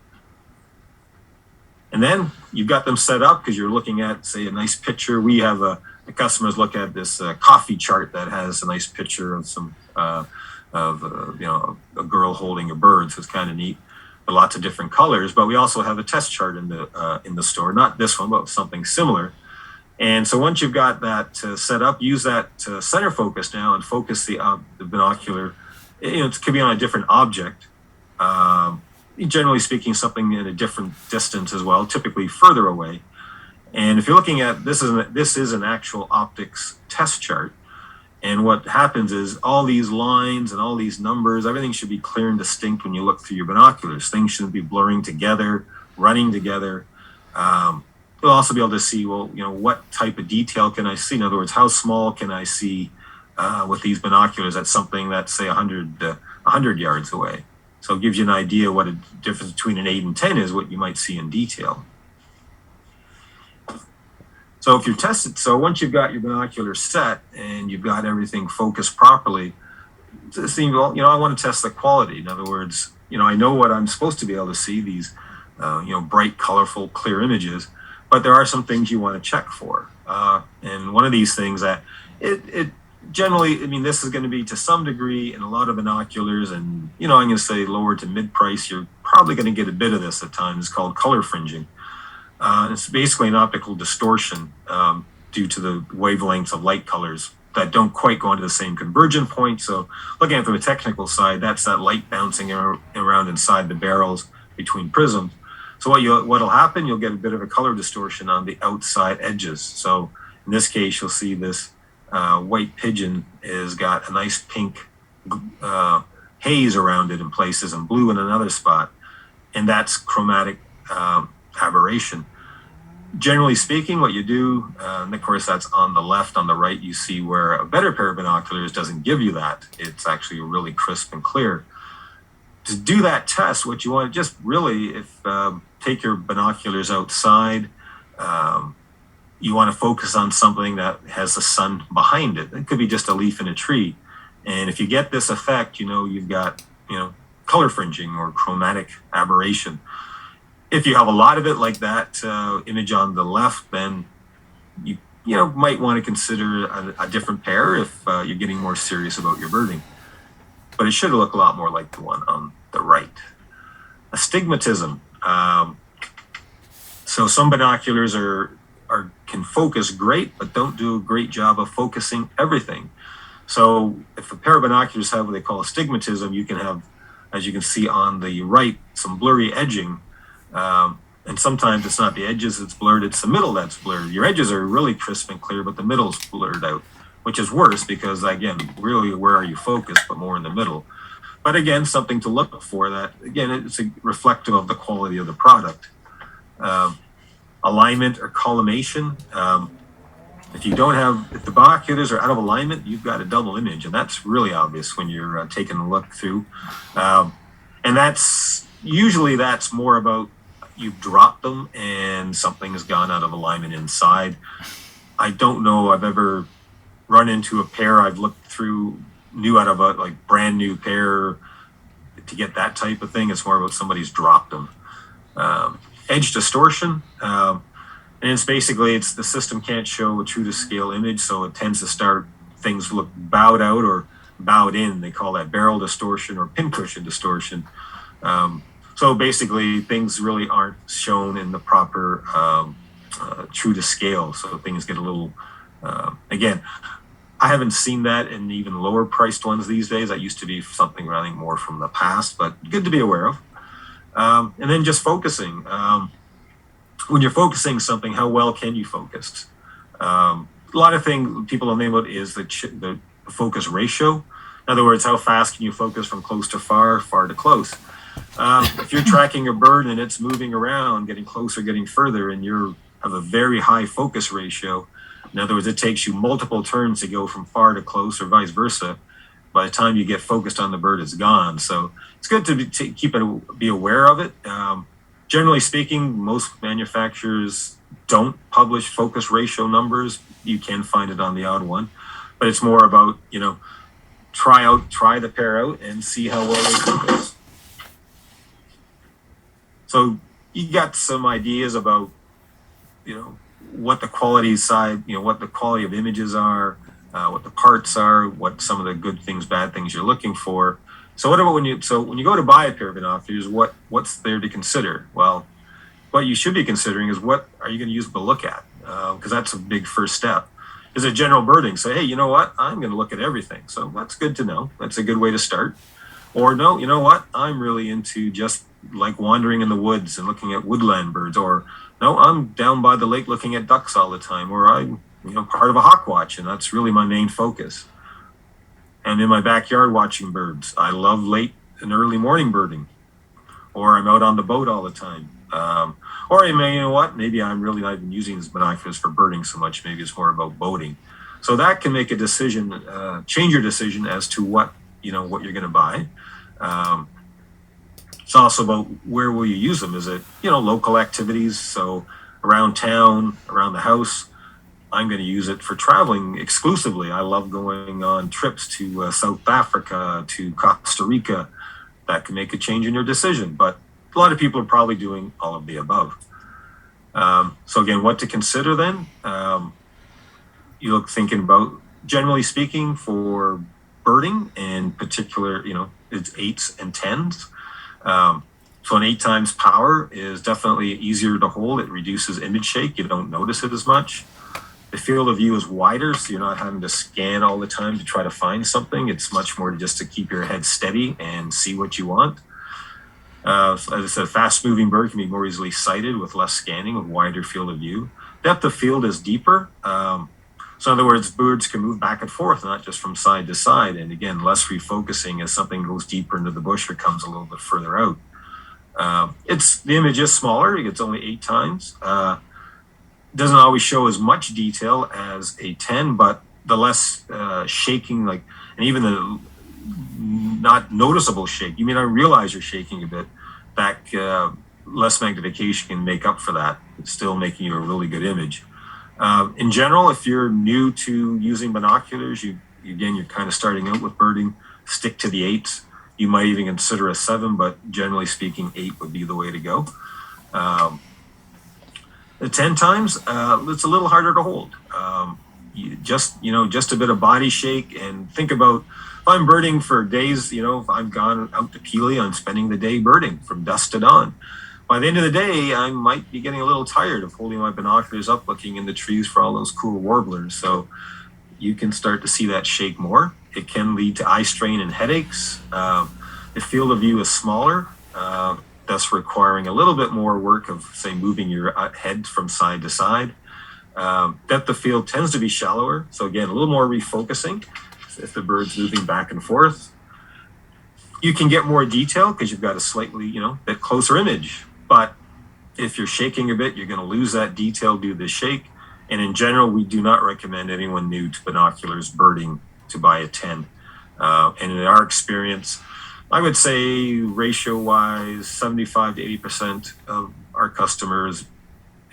And then you've got them set up because you're looking at, say, a nice picture. We have the customers look at this coffee chart that has a nice picture of some a girl holding a bird, so it's kind of neat. Lots of different colors, but we also have a test chart in the store. Not this one, but something similar. And so once you've got that set up, use that center focus now and focus the binocular. It could be on a different object. Generally speaking, something in a different distance as well, typically further away. And if you're looking at this is an actual optics test chart. And what happens is all these lines and all these numbers, everything should be clear and distinct when you look through your binoculars. Things shouldn't be blurring together, running together. You'll also be able to see, well, what type of detail can I see? In other words, how small can I see with these binoculars at something that's, say, 100 yards away? So it gives you an idea what a difference between an 8 and 10 is, what you might see in detail. So if you're tested, so once you've got your binoculars set and you've got everything focused properly, I want to test the quality. In other words, I know what I'm supposed to be able to see, these, bright, colorful, clear images, but there are some things you want to check for. And one of these things that it generally, this is going to be to some degree in a lot of binoculars, and, I'm going to say lower to mid price, you're probably going to get a bit of this at times. It's called color fringing. It's basically an optical distortion due to the wavelengths of light colors that don't quite go into the same convergent point. So looking at it from a technical side, that's that light bouncing around inside the barrels between prisms. So what'll happen, you'll get a bit of a color distortion on the outside edges. So in this case, you'll see this white pigeon has got a nice pink haze around it in places and blue in another spot. And that's chromatic aberration. Generally speaking, what you do, and of course that's on the left, on the right, you see where a better pair of binoculars doesn't give you that. It's actually really crisp and clear. To do that test, what you want to just really, take your binoculars outside, you want to focus on something that has the sun behind it. It could be just a leaf in a tree. And if you get this effect, you've got, color fringing or chromatic aberration. If you have a lot of it, like that image on the left, then you might want to consider a different pair if you're getting more serious about your birding. But it should look a lot more like the one on the right. Astigmatism. So some binoculars can focus great, but don't do a great job of focusing everything. So if a pair of binoculars have what they call astigmatism, you can have, as you can see on the right, some blurry edging. And sometimes it's not the edges that's blurred, it's the middle that's blurred. Your edges are really crisp and clear, but the middle's blurred out, which is worse because, again, really where are you focused, but more in the middle. But again, something to look for that, again, it's reflective of the quality of the product. Alignment or collimation. If the binoculars are out of alignment, you've got a double image, and that's really obvious when you're taking a look through. And that's more about you've dropped them and something has gone out of alignment inside. I don't know I've ever run into a pair I've looked through out of a brand new pair to get that type of thing. It's more about somebody's dropped them. Edge distortion. And it's basically, the system can't show a true to scale image, so it tends to start things look bowed out or bowed in. They call that barrel distortion or pincushion distortion. So basically, things really aren't shown in the proper true to scale. So things get a little, again, I haven't seen that in even lower priced ones these days. That used to be something running more from the past, but good to be aware of. And then just focusing. When you're focusing something, how well can you focus? A lot of things people don't think about is the focus ratio. In other words, how fast can you focus from close to far, far to close? If you're tracking a bird and it's moving around, getting closer, getting further, and you have a very high focus ratio, in other words, it takes you multiple turns to go from far to close or vice versa. By the time you get focused on the bird, it's gone. So it's good to be aware of it. Generally speaking, most manufacturers don't publish focus ratio numbers. You can find it on the odd one, but it's more about, try the pair out and see how well they focus. So you got some ideas about, what the quality side, what the quality of images are, what the parts are, what some of the good things, bad things you're looking for. So what about when you go to buy a pair of binoculars, what's there to consider? Well, what you should be considering is what are you going to use to look at? Because that's a big first step. Is it general birding? Say, hey, you know what? I'm going to look at everything. So that's good to know. That's a good way to start. Or no, you know what? I'm really into just like wandering in the woods and looking at woodland birds. Or no, I'm down by the lake looking at ducks all the time. Or I'm part of a hawk watch, and that's really my main focus. And in my backyard watching birds. I love late and early morning birding. Or I'm out on the boat all the time. Or maybe I'm really not even using these binoculars for birding so much. Maybe it's more about boating. So that can make a decision, change your decision as to what you're going to buy. It's also about where will you use them. Is it, local activities? So around town, around the house. I'm going to use it for traveling exclusively. I love going on trips to South Africa, to Costa Rica. That can make a change in your decision. But a lot of people are probably doing all of the above. So again, what to consider then? Thinking about, generally speaking, for birding, in particular, it's 8s and 10s. So an 8 times power is definitely easier to hold. It reduces image shake. You don't notice it as much. The field of view is wider, so you're not having to scan all the time to try to find something. It's much more just to keep your head steady and see what you want. As I said, a fast-moving bird can be more easily sighted with less scanning, with wider field of view. Depth of field is deeper. So in other words, birds can move back and forth, not just from side to side. And again, less refocusing as something goes deeper into the bush or comes a little bit further out. The image is smaller. It's only 8 times. Doesn't always show as much detail as a 10, but the less shaking, and even the not noticeable shake, you may not realize you're shaking a bit, that less magnification can make up for that. It's still making you a really good image. In general, if you're new to using binoculars, you're kind of starting out with birding, stick to the 8s. You might even consider a 7, but generally speaking, 8 would be the way to go. The 10 times, it's a little harder to hold. Just a bit of body shake, and think about if I'm birding for days, if I'm gone out to Peely, I'm spending the day birding from dusk to dawn. By the end of the day, I might be getting a little tired of holding my binoculars up, looking in the trees for all those cool warblers. So you can start to see that shake more. It can lead to eye strain and headaches. The field of view is smaller, thus requiring a little bit more work of, say, moving your head from side to side. Depth of field tends to be shallower. So again, a little more refocusing if the bird's moving back and forth. You can get more detail because you've got a slightly, bit closer image. But if you're shaking a bit, you're going to lose that detail due to the shake. And in general, we do not recommend anyone new to binoculars birding to buy a 10. And in our experience, I would say ratio-wise, 75 to 80% of our customers,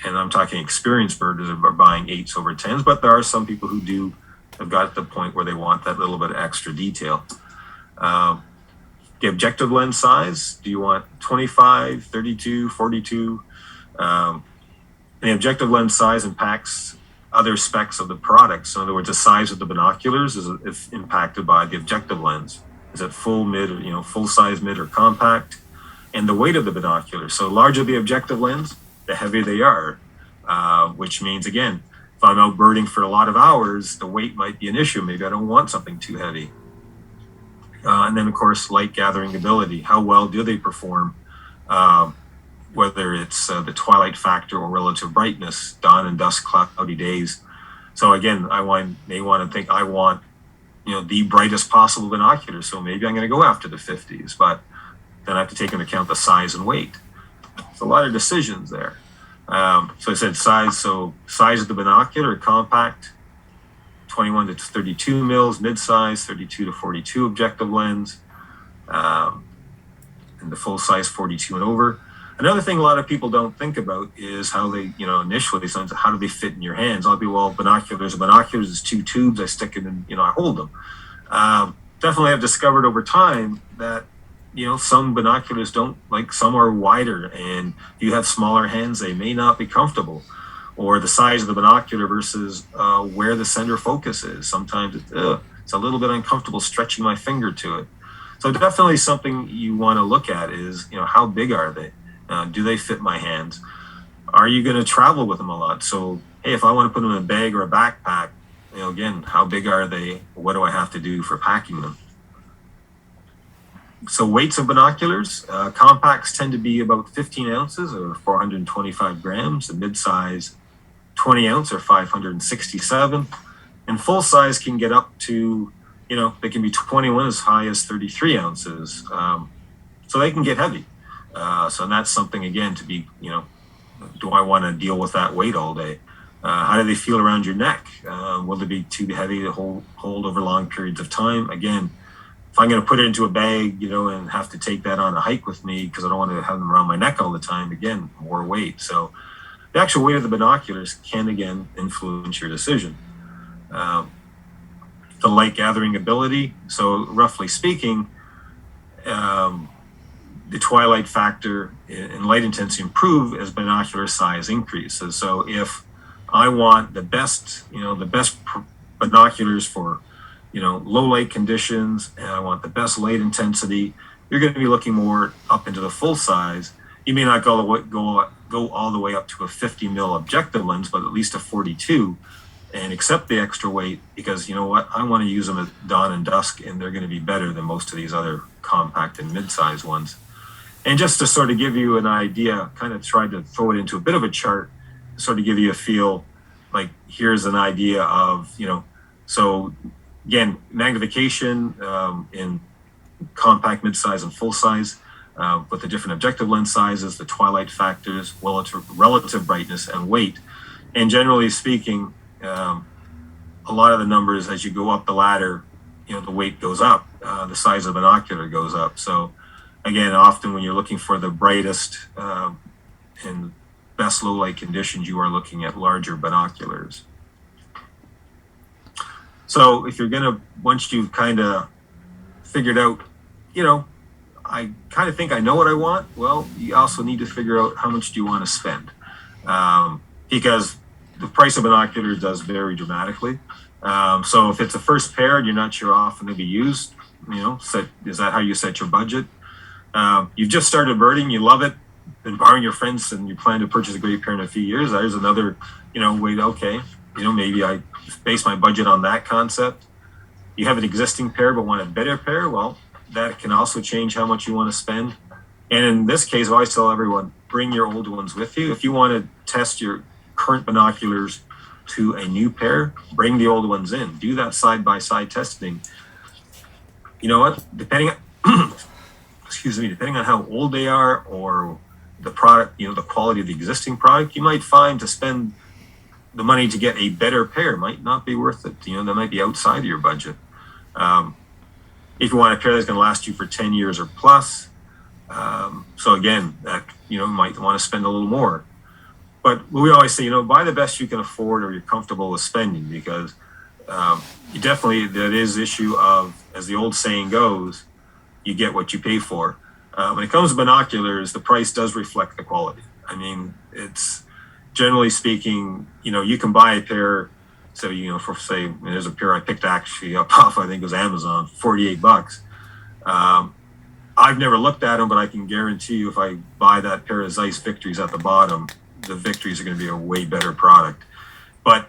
and I'm talking experienced birders, are buying 8s over 10s, but there are some people who have got to the point where they want that little bit of extra detail. The objective lens size, do you want 25, 32, 42? The objective lens size impacts other specs of the products. In other words, the size of the binoculars is impacted by the objective lens. Is it full, mid, or, full size, mid, or compact? And the weight of the binocular. So larger the objective lens, the heavier they are, which means, again, if I'm out birding for a lot of hours, the weight might be an issue. Maybe I don't want something too heavy. And then, of course, light gathering ability. How well do they perform? Whether it's the twilight factor or relative brightness, dawn and dusk, cloudy days. So again, may want to think I want, the brightest possible binoculars. So maybe I'm going to go after the 50s, but then I have to take into account the size and weight. It's a lot of decisions there. So I said size. So size of the binocular, compact, 21 to 32 mils, mid-size, 32 to 42 objective lens, and the full size 42 and over. Another thing a lot of people don't think about is how they, initially, how do they fit in your hands? I'll be, binoculars is 2 tubes. I stick it in, I hold them. Definitely have discovered over time that, some binoculars some are wider, and if you have smaller hands, they may not be comfortable. Or the size of the binocular versus where the center focus is. Sometimes it's a little bit uncomfortable stretching my finger to it. So definitely something you want to look at is, how big are they? Do they fit my hands? Are you going to travel with them a lot? So, hey, if I want to put them in a bag or a backpack, again, how big are they? What do I have to do for packing them? So weights of binoculars, compacts tend to be about 15 ounces or 425 grams, a mid-size 20 ounce or 567, and full size can get up to, they can be 21 as high as 33 ounces. So they can get heavy. So that's something, again, to be, do I want to deal with that weight all day? How do they feel around your neck? Will they be too heavy to hold over long periods of time? Again, if I'm going to put it into a bag, and have to take that on a hike with me because I don't want to have them around my neck all the time, again, more weight. So the actual weight of the binoculars can, again, influence your decision. The light gathering ability. So roughly speaking, the twilight factor and light intensity improve as binocular size increases. So if I want the best binoculars for, low light conditions, and I want the best light intensity, you're going to be looking more up into the full size. You may not go all the way up to a 50 mil objective lens, but at least a 42, and accept the extra weight because I want to use them at dawn and dusk, and they're going to be better than most of these other compact and mid-size ones. And just to sort of give you an idea, kind of tried to throw it into a bit of a chart, sort of give you a feel, like here's an idea of, so again, magnification in compact, mid-size, and full size, with the different objective lens sizes, the twilight factors, relative brightness, and weight. And generally speaking, a lot of the numbers as you go up the ladder, the weight goes up, the size of the binocular goes up. So again, often when you're looking for the brightest and best low light conditions, you are looking at larger binoculars. So if you're once you've kind of figured out, I kind of think I know what I want, well, you also need to figure out how much do you want to spend, because the price of binoculars does vary dramatically. So if it's a first pair and you're not sure how often they'll be used, Is that how you set your budget? You've just started birding, you love it, and borrowing your friends, and you plan to purchase a great pair in a few years. There's another, way to, okay, maybe I base my budget on that concept. You have an existing pair but want a better pair. Well, that can also change how much you want to spend. And in this case, I always tell everyone, bring your old ones with you. If you want to test your current binoculars to a new pair, bring the old ones in. Do that side-by-side testing. You know what? Depending on how old they are or the product, the quality of the existing product, you might find to spend the money to get a better pair might not be worth it. That might be outside of your budget. If you want a pair that's going to last you for 10 years or plus, so again, that, you might want to spend a little more. But we always say, buy the best you can afford or you're comfortable with spending, because you definitely, that is issue of, as the old saying goes, you get what you pay for. When it comes to binoculars, the price does reflect the quality. I mean, it's generally speaking, you can buy a pair. So, for say, there's a pair I picked actually up off, I think it was Amazon, $48. I've never looked at them, but I can guarantee you if I buy that pair of Zeiss Victories at the bottom, the Victories are going to be a way better product. But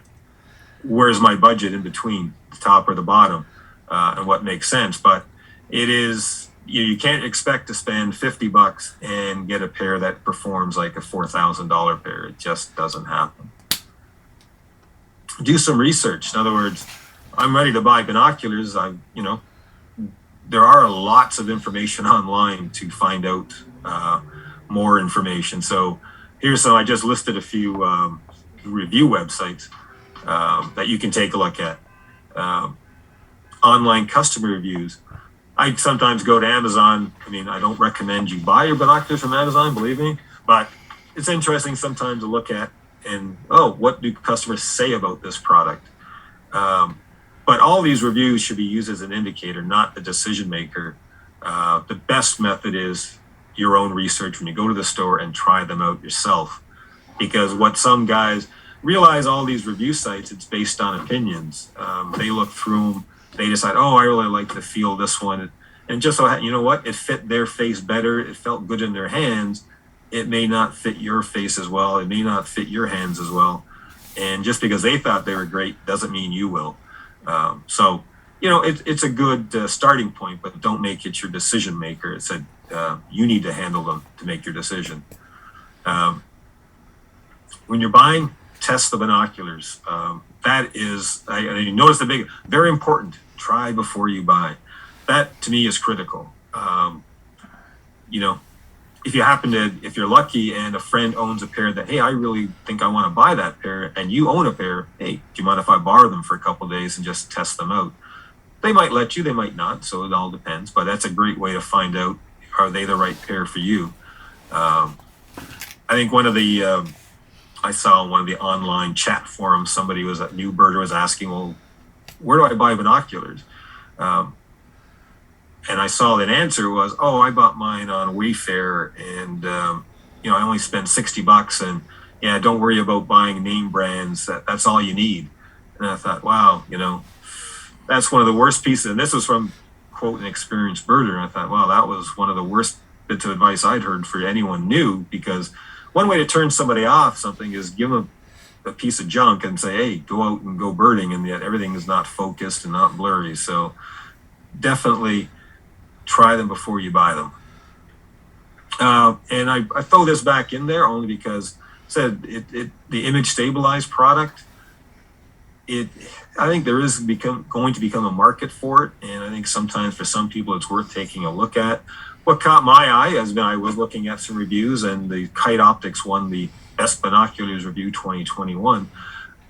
where's my budget in between the top or the bottom, and what makes sense? But it is, you can't expect to spend $50 and get a pair that performs like a $4,000 pair. It just doesn't happen. Do some research. In other words, I'm ready to buy binoculars. There are lots of information online to find out more information. So here's some, I just listed a few review websites that you can take a look at. Online customer reviews. I sometimes go to Amazon. I don't recommend you buy your binoculars from Amazon, believe me, but it's interesting sometimes to look at and, what do customers say about this product? But all these reviews should be used as an indicator, not the decision maker. The best method is your own research when you go to the store and try them out yourself. Because what some guys realize, all these review sites, it's based on opinions. They look through them, they decide, I really like the feel of this one. And just so, it fit their face better, it felt good in their hands. It may not fit your face as well, it may not fit your hands as well. And just because they thought they were great doesn't mean you will. So, it's a good starting point, but don't make it your decision maker. It's you need to handle them to make your decision. When you're buying, test the binoculars. That is, you notice very important, try before you buy. That to me is critical. If you're lucky and a friend owns a pair that, hey, I really think I want to buy that pair, and you own a pair, hey, do you mind if I borrow them for a couple of days and just test them out? They might let you, they might not, so it all depends. But that's a great way to find out, are they the right pair for you? I think I saw on one of the online chat forums, somebody was at New Birder was asking, well, where do I buy binoculars? And I saw that answer was, I bought mine on Wayfair, and I only spent $60, and yeah, don't worry about buying name brands. That's all you need. And I thought, wow, that's one of the worst pieces. And this was from, quote, an experienced birder. And I thought, wow, that was one of the worst bits of advice I'd heard for anyone new, because one way to turn somebody off something is give them a piece of junk and say, hey, go out and go birding, and yet everything is not focused and not blurry. So definitely try them before you buy them. And I throw this back in there only because the image stabilized product, I think there is going to become a market for it. And I think sometimes for some people it's worth taking a look at. What caught my eye as I was looking at some reviews, and the Kite Optics won the Best Binoculars Review 2021.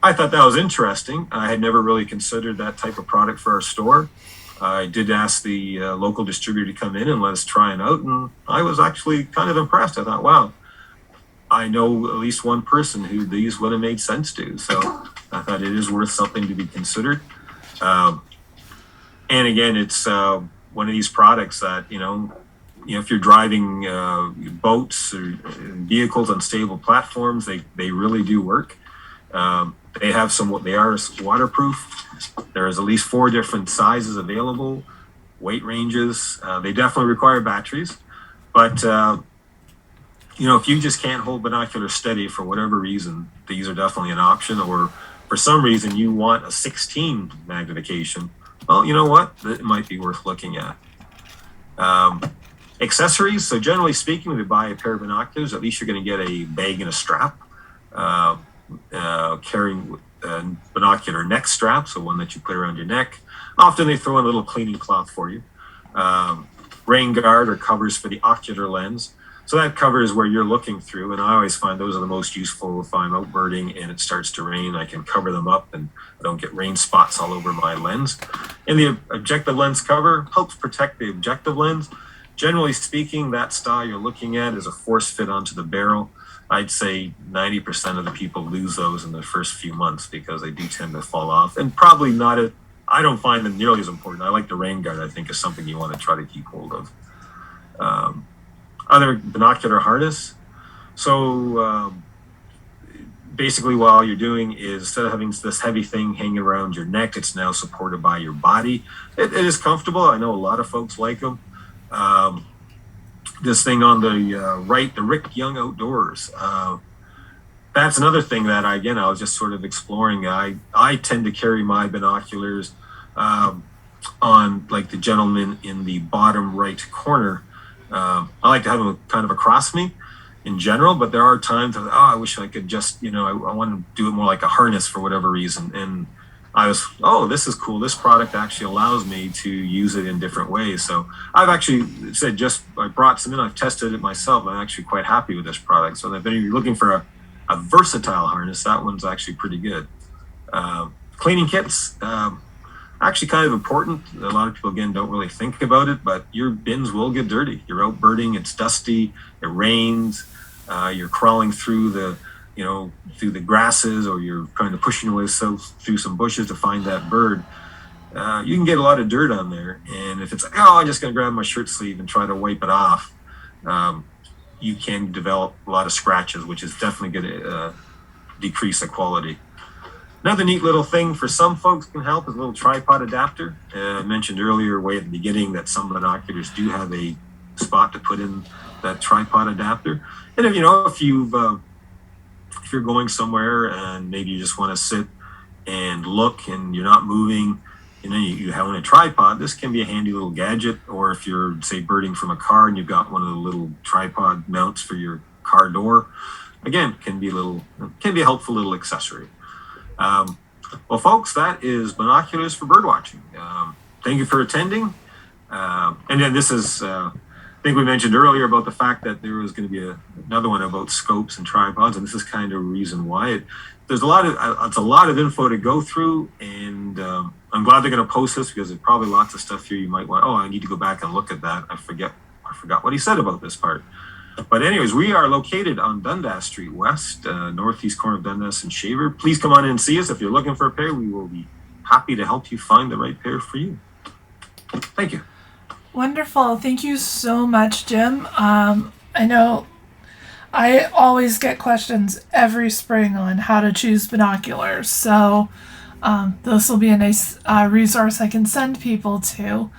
I thought that was interesting. I had never really considered that type of product for our store. I did ask the local distributor to come in and let us try it out, and I was actually kind of impressed. I thought, wow, I know at least one person who these would have made sense to. So I thought it is worth something to be considered. And again, it's one of these products that, if you're driving boats or vehicles on stable platforms, they really do work. They are waterproof. There's at least 4 different sizes available. weight ranges. They definitely require batteries, but if you just can't hold binoculars steady for whatever reason, these are definitely an option. Or for some reason you want a 16 magnification, well, you know what? It might be worth looking at. Accessories. So generally speaking, when you buy a pair of binoculars, at least you're going to get a bag and a strap, carrying a binocular neck strap, so one that you put around your neck. Often they throw in a little cleaning cloth for you. Rain guard or covers for the ocular lens. So that covers where you're looking through, and I always find those are the most useful if I'm out birding and it starts to rain. I can cover them up and I don't get rain spots all over my lens. And the objective lens cover helps protect the objective lens. Generally speaking, that style you're looking at is a force fit onto the barrel. I'd say 90% of the people lose those in the first few months because they do tend to fall off, and probably not. I don't find them nearly as important. I like the rain guard. I think is something you want to try to keep hold of. Other binocular harness. So basically what all you're doing is, instead of having this heavy thing hanging around your neck, it's now supported by your body. It is comfortable. I know a lot of folks like them. This thing on the right, the Rick Young Outdoors. That's another thing that I was just sort of exploring. I tend to carry my binoculars on, like the gentleman in the bottom right corner. I like to have them kind of across me in general, but there are times that, I wish I could just, I want to do it more like a harness for whatever reason. And I was, this is cool. This product actually allows me to use it in different ways. So I've actually said, I brought some in, I've tested it myself. I'm actually quite happy with this product. So if you're looking for a versatile harness, that one's actually pretty good. Cleaning kits, actually kind of important. A lot of people, again, don't really think about it, but your bins will get dirty. You're out birding, it's dusty, it rains, you're crawling through through the grasses, or you're kind of pushing your way through some bushes to find that bird. You can get a lot of dirt on there. And if it's like, I'm just going to grab my shirt sleeve and try to wipe it off, you can develop a lot of scratches, which is definitely going to decrease the quality. Another neat little thing for some folks can help is a little tripod adapter. I mentioned earlier, way at the beginning, that some binoculars do have a spot to put in that tripod adapter. And if you're going somewhere and maybe you just want to sit and look and you're not moving, you have a tripod, this can be a handy little gadget. Or if you're, say, birding from a car and you've got one of the little tripod mounts for your car door, again, can be a helpful little accessory. Well, folks, that is Binoculars for Birdwatching. Thank you for attending. And then this is, I think we mentioned earlier about the fact that there was going to be another one about scopes and tripods, and this is kind of a reason why. It's a lot of info to go through, and I'm glad they're going to post this, because there's probably lots of stuff here you might want, I need to go back and look at that. I forgot what he said about this part. But anyways, we are located on Dundas Street West, northeast corner of Dundas and Shaver. Please come on in and see us. If you're looking for a pair, we will be happy to help you find the right pair for you. Thank you. Wonderful. Thank you so much, Jim. I know I always get questions every spring on how to choose binoculars. So this will be a nice resource I can send people to.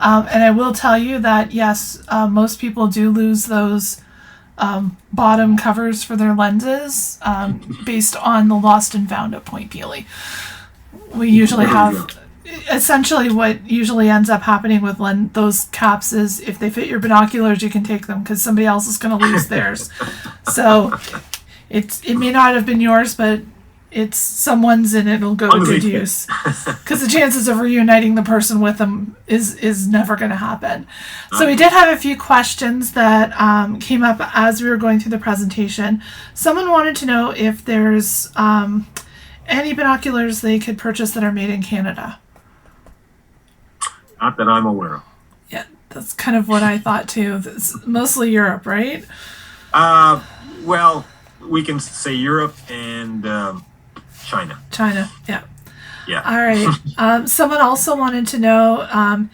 And I will tell you that, yes, most people do lose those bottom covers for their lenses based on the lost and found at Point Peely. We usually have, essentially what usually ends up happening with those caps is, if they fit your binoculars, you can take them because somebody else is going to lose theirs. So it may not have been yours, but it's someone's, and it'll go to good use, because the chances of reuniting the person with them is never going to happen. So we did have a few questions that came up as we were going through the presentation. Someone wanted to know if there's any binoculars they could purchase that are made in Canada. Not that I'm aware of. Yeah, that's kind of what I thought too. It's mostly Europe, right? Well, we can say Europe and China, yeah. Yeah. All right. Someone also wanted to know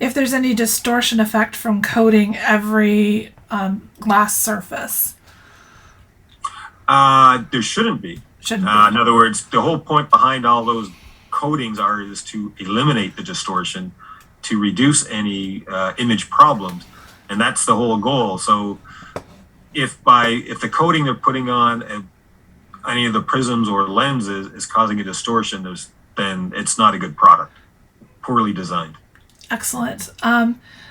if there's any distortion effect from coating every glass surface. There shouldn't be. In other words, the whole point behind all those coatings is to eliminate the distortion, to reduce any image problems, and that's the whole goal. So if the coating they're putting on any of the prisms or lenses is causing a distortion, then it's not a good product. Poorly designed. Excellent.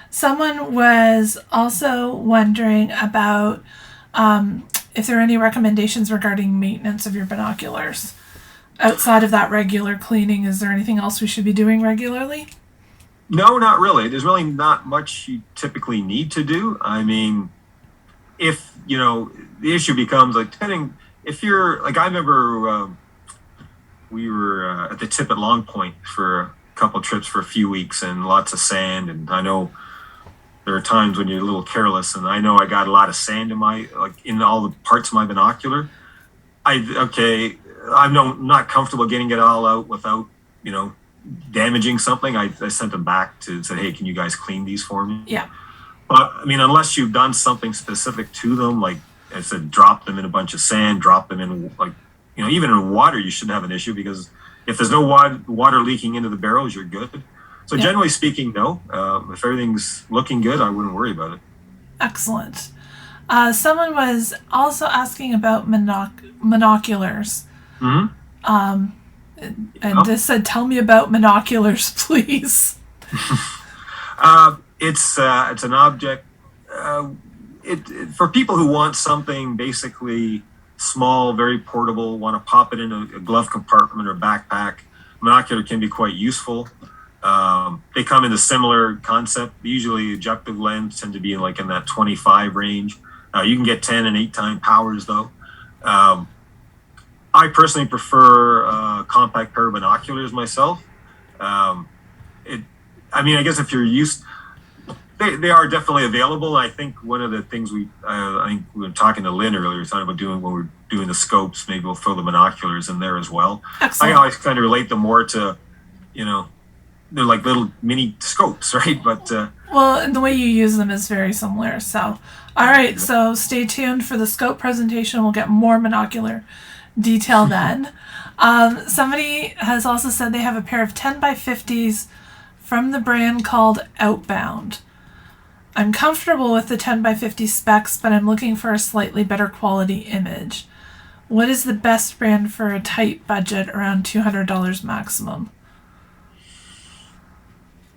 Someone was also wondering about if there are any recommendations regarding maintenance of your binoculars. Outside of that regular cleaning, is there anything else we should be doing regularly? No, not really. There's really not much you typically need to do. I mean, if, the issue becomes like, if you're, like, I remember we were at the tip at Long Point for a couple trips for a few weeks and lots of sand. And I know there are times when you're a little careless, and I know I got a lot of sand in all the parts of my binocular. I'm not comfortable getting it all out without, damaging something. I sent them back to say, hey, can you guys clean these for me? Yeah. But I mean, unless you've done something specific to them, like I said, drop them in a bunch of sand, drop them in even in water, you shouldn't have an issue, because if there's no water leaking into the barrels, you're good. So generally speaking, no. If everything's looking good, I wouldn't worry about it. Excellent. Someone was also asking about binoculars. Mm-hmm. And just said, tell me about binoculars, please. It's an object. For people who want something basically small, very portable, want to pop it in a glove compartment or backpack, binocular can be quite useful. They come in a similar concept. Usually objective lens tend to be in that 25 range. You can get 10 and 8 time powers though. I personally prefer compact pair of binoculars myself. I guess if you're used, they are definitely available. I think one of the things I think we were talking to Lynda earlier, talking about when we're doing the scopes, maybe we'll throw the binoculars in there as well. Excellent. I always kind of relate them more to, they're like little mini scopes, right? But and the way you use them is very similar. So, all right. So stay tuned for the scope presentation. We'll get more binocular detail then. Somebody has also said they have a pair of 10x50s from the brand called Outbound. I'm comfortable with the 10x50 specs, but I'm looking for a slightly better quality image. What is the best brand for a tight budget around $200 maximum?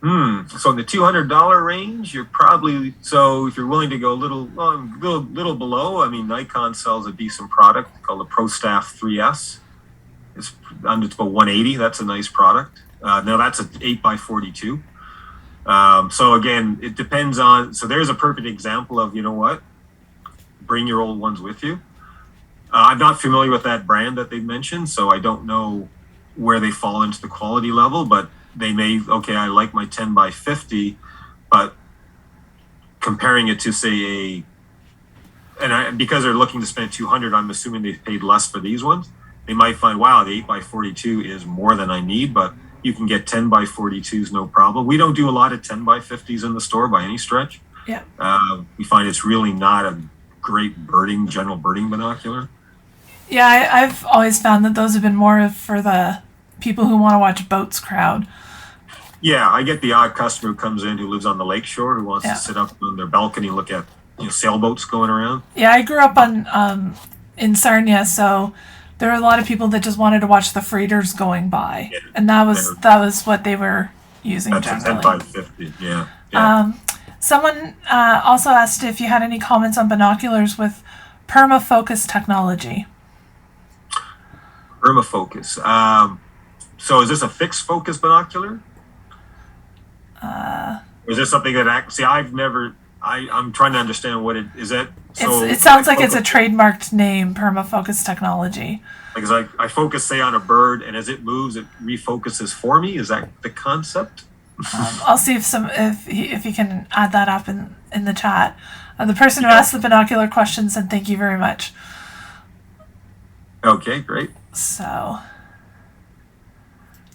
So in the $200 range, you're probably, so if you're willing to go a little below, I mean, Nikon sells a decent product called the ProStaff 3S. It's about 180. That's a nice product. Now that's an 8x42. So again, it depends on, so there's a perfect example of, bring your old ones with you. I'm not familiar with that brand that they mentioned, so I don't know where they fall into the quality level, but they may, I like my 10x50, but comparing it to say because they're looking to spend $200, I'm assuming they paid less for these ones. They might find, wow, the 8x42 is more than I need, but you can get 10x42s, no problem. We don't do a lot of 10x50s in the store by any stretch. Yeah. We find it's really not a great general birding binocular. Yeah, I've always found that those have been more for the people who want to watch boats crowd. Yeah, I get the odd customer who comes in who lives on the lakeshore who wants to sit up on their balcony and look at sailboats going around. Yeah, I grew up in Sarnia, so there were a lot of people that just wanted to watch the freighters going by, and that was what they were using. That's generally. a 10x50. Yeah. Someone also asked if you had any comments on binoculars with permafocus technology. Permafocus. So is this a fixed focus binocular? Or is this something that I'm trying to understand what it is. That so it sounds like it's a trademarked name, permafocus technology. Because I focus, say, on a bird, and as it moves, it refocuses for me. Is that the concept? I'll see if he can add that up in the chat. The person who asked the binocular question said thank you very much. Okay, great. So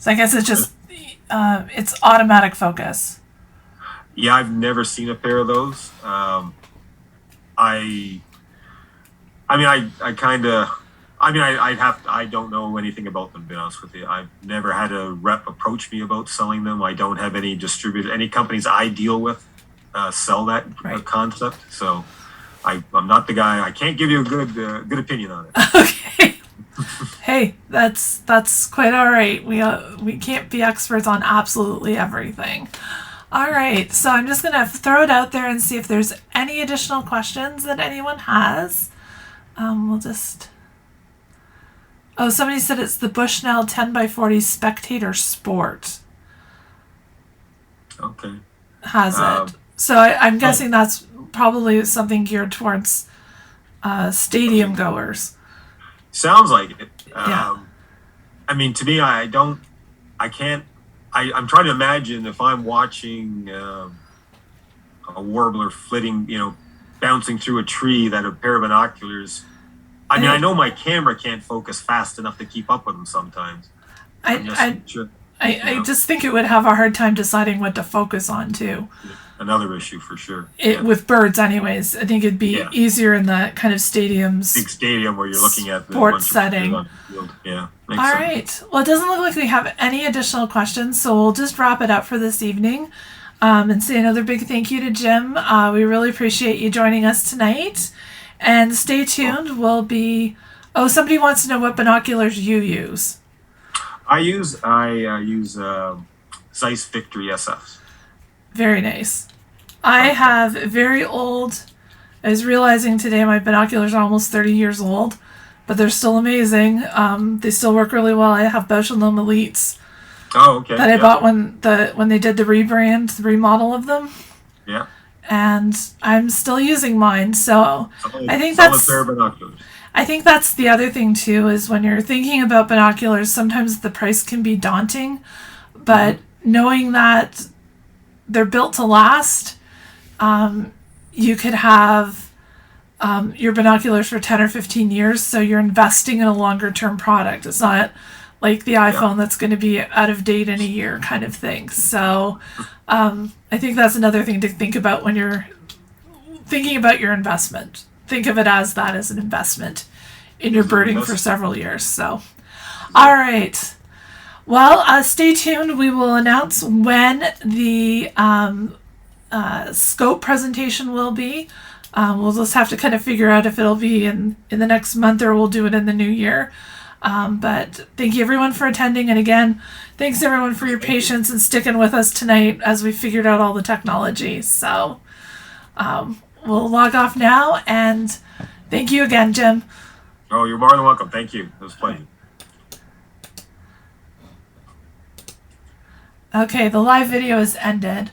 I guess it's just it's automatic focus. Yeah, I've never seen a pair of those. I I mean, I don't know anything about them, to be honest with you. I've never had a rep approach me about selling them. I don't have any distributors, any companies I deal with sell that concept. So I'm not the guy. I can't give you a good opinion on it. Okay. Hey, that's quite all right. We can't be experts on absolutely everything. All right, so I'm just gonna throw it out there and see if there's any additional questions that anyone has. We'll just. Oh, somebody said it's the Bushnell 10x40 Spectator Sport. Okay. Has it? So I'm guessing that's probably something geared towards stadium goers. Sounds like it. Yeah. I mean, to me, I'm trying to imagine if I'm watching a warbler flitting, bouncing through a tree, that a pair of binoculars. I mean, I know my camera can't focus fast enough to keep up with them sometimes. I just think it would have a hard time deciding what to focus on too. Another issue for sure. With birds, anyways, I think it'd be easier in the kind of stadiums. Big stadium where you're looking at the sports setting. Yeah. All right. Well, it doesn't look like we have any additional questions, so we'll just wrap it up for this evening. And say another big thank you to Jim. We really appreciate you joining us tonight. And stay tuned. Somebody wants to know what binoculars you use. I use Zeiss Victory SFs. Very nice. I have very old. I was realizing today my binoculars are almost 30 years old, but they're still amazing. They still work really well. I have Beauchamp Elites. Oh, okay. That I bought when they did the rebrand, the remodel of them. Yeah. And I'm still using mine, so I think that's. Pair of binoculars. I think that's the other thing too, is when you're thinking about binoculars, sometimes the price can be daunting, but knowing that they're built to last, you could have your binoculars for 10 or 15 years, so you're investing in a longer term product. It's not like the iPhone that's going to be out of date in a year kind of thing. So I think that's another thing to think about when you're thinking about your investment. Think of it as an investment in your birding for several years. So, all right. Well, stay tuned. We will announce when the scope presentation will be. We'll just have to kind of figure out if it'll be in the next month or we'll do it in the new year. But thank you everyone for attending. And again, thanks everyone for your patience and sticking with us tonight as we figured out all the technology. So we'll log off now, and thank you again, Jim. Oh, you're more than welcome. Thank you. It was a pleasure. Okay, the live video is ended.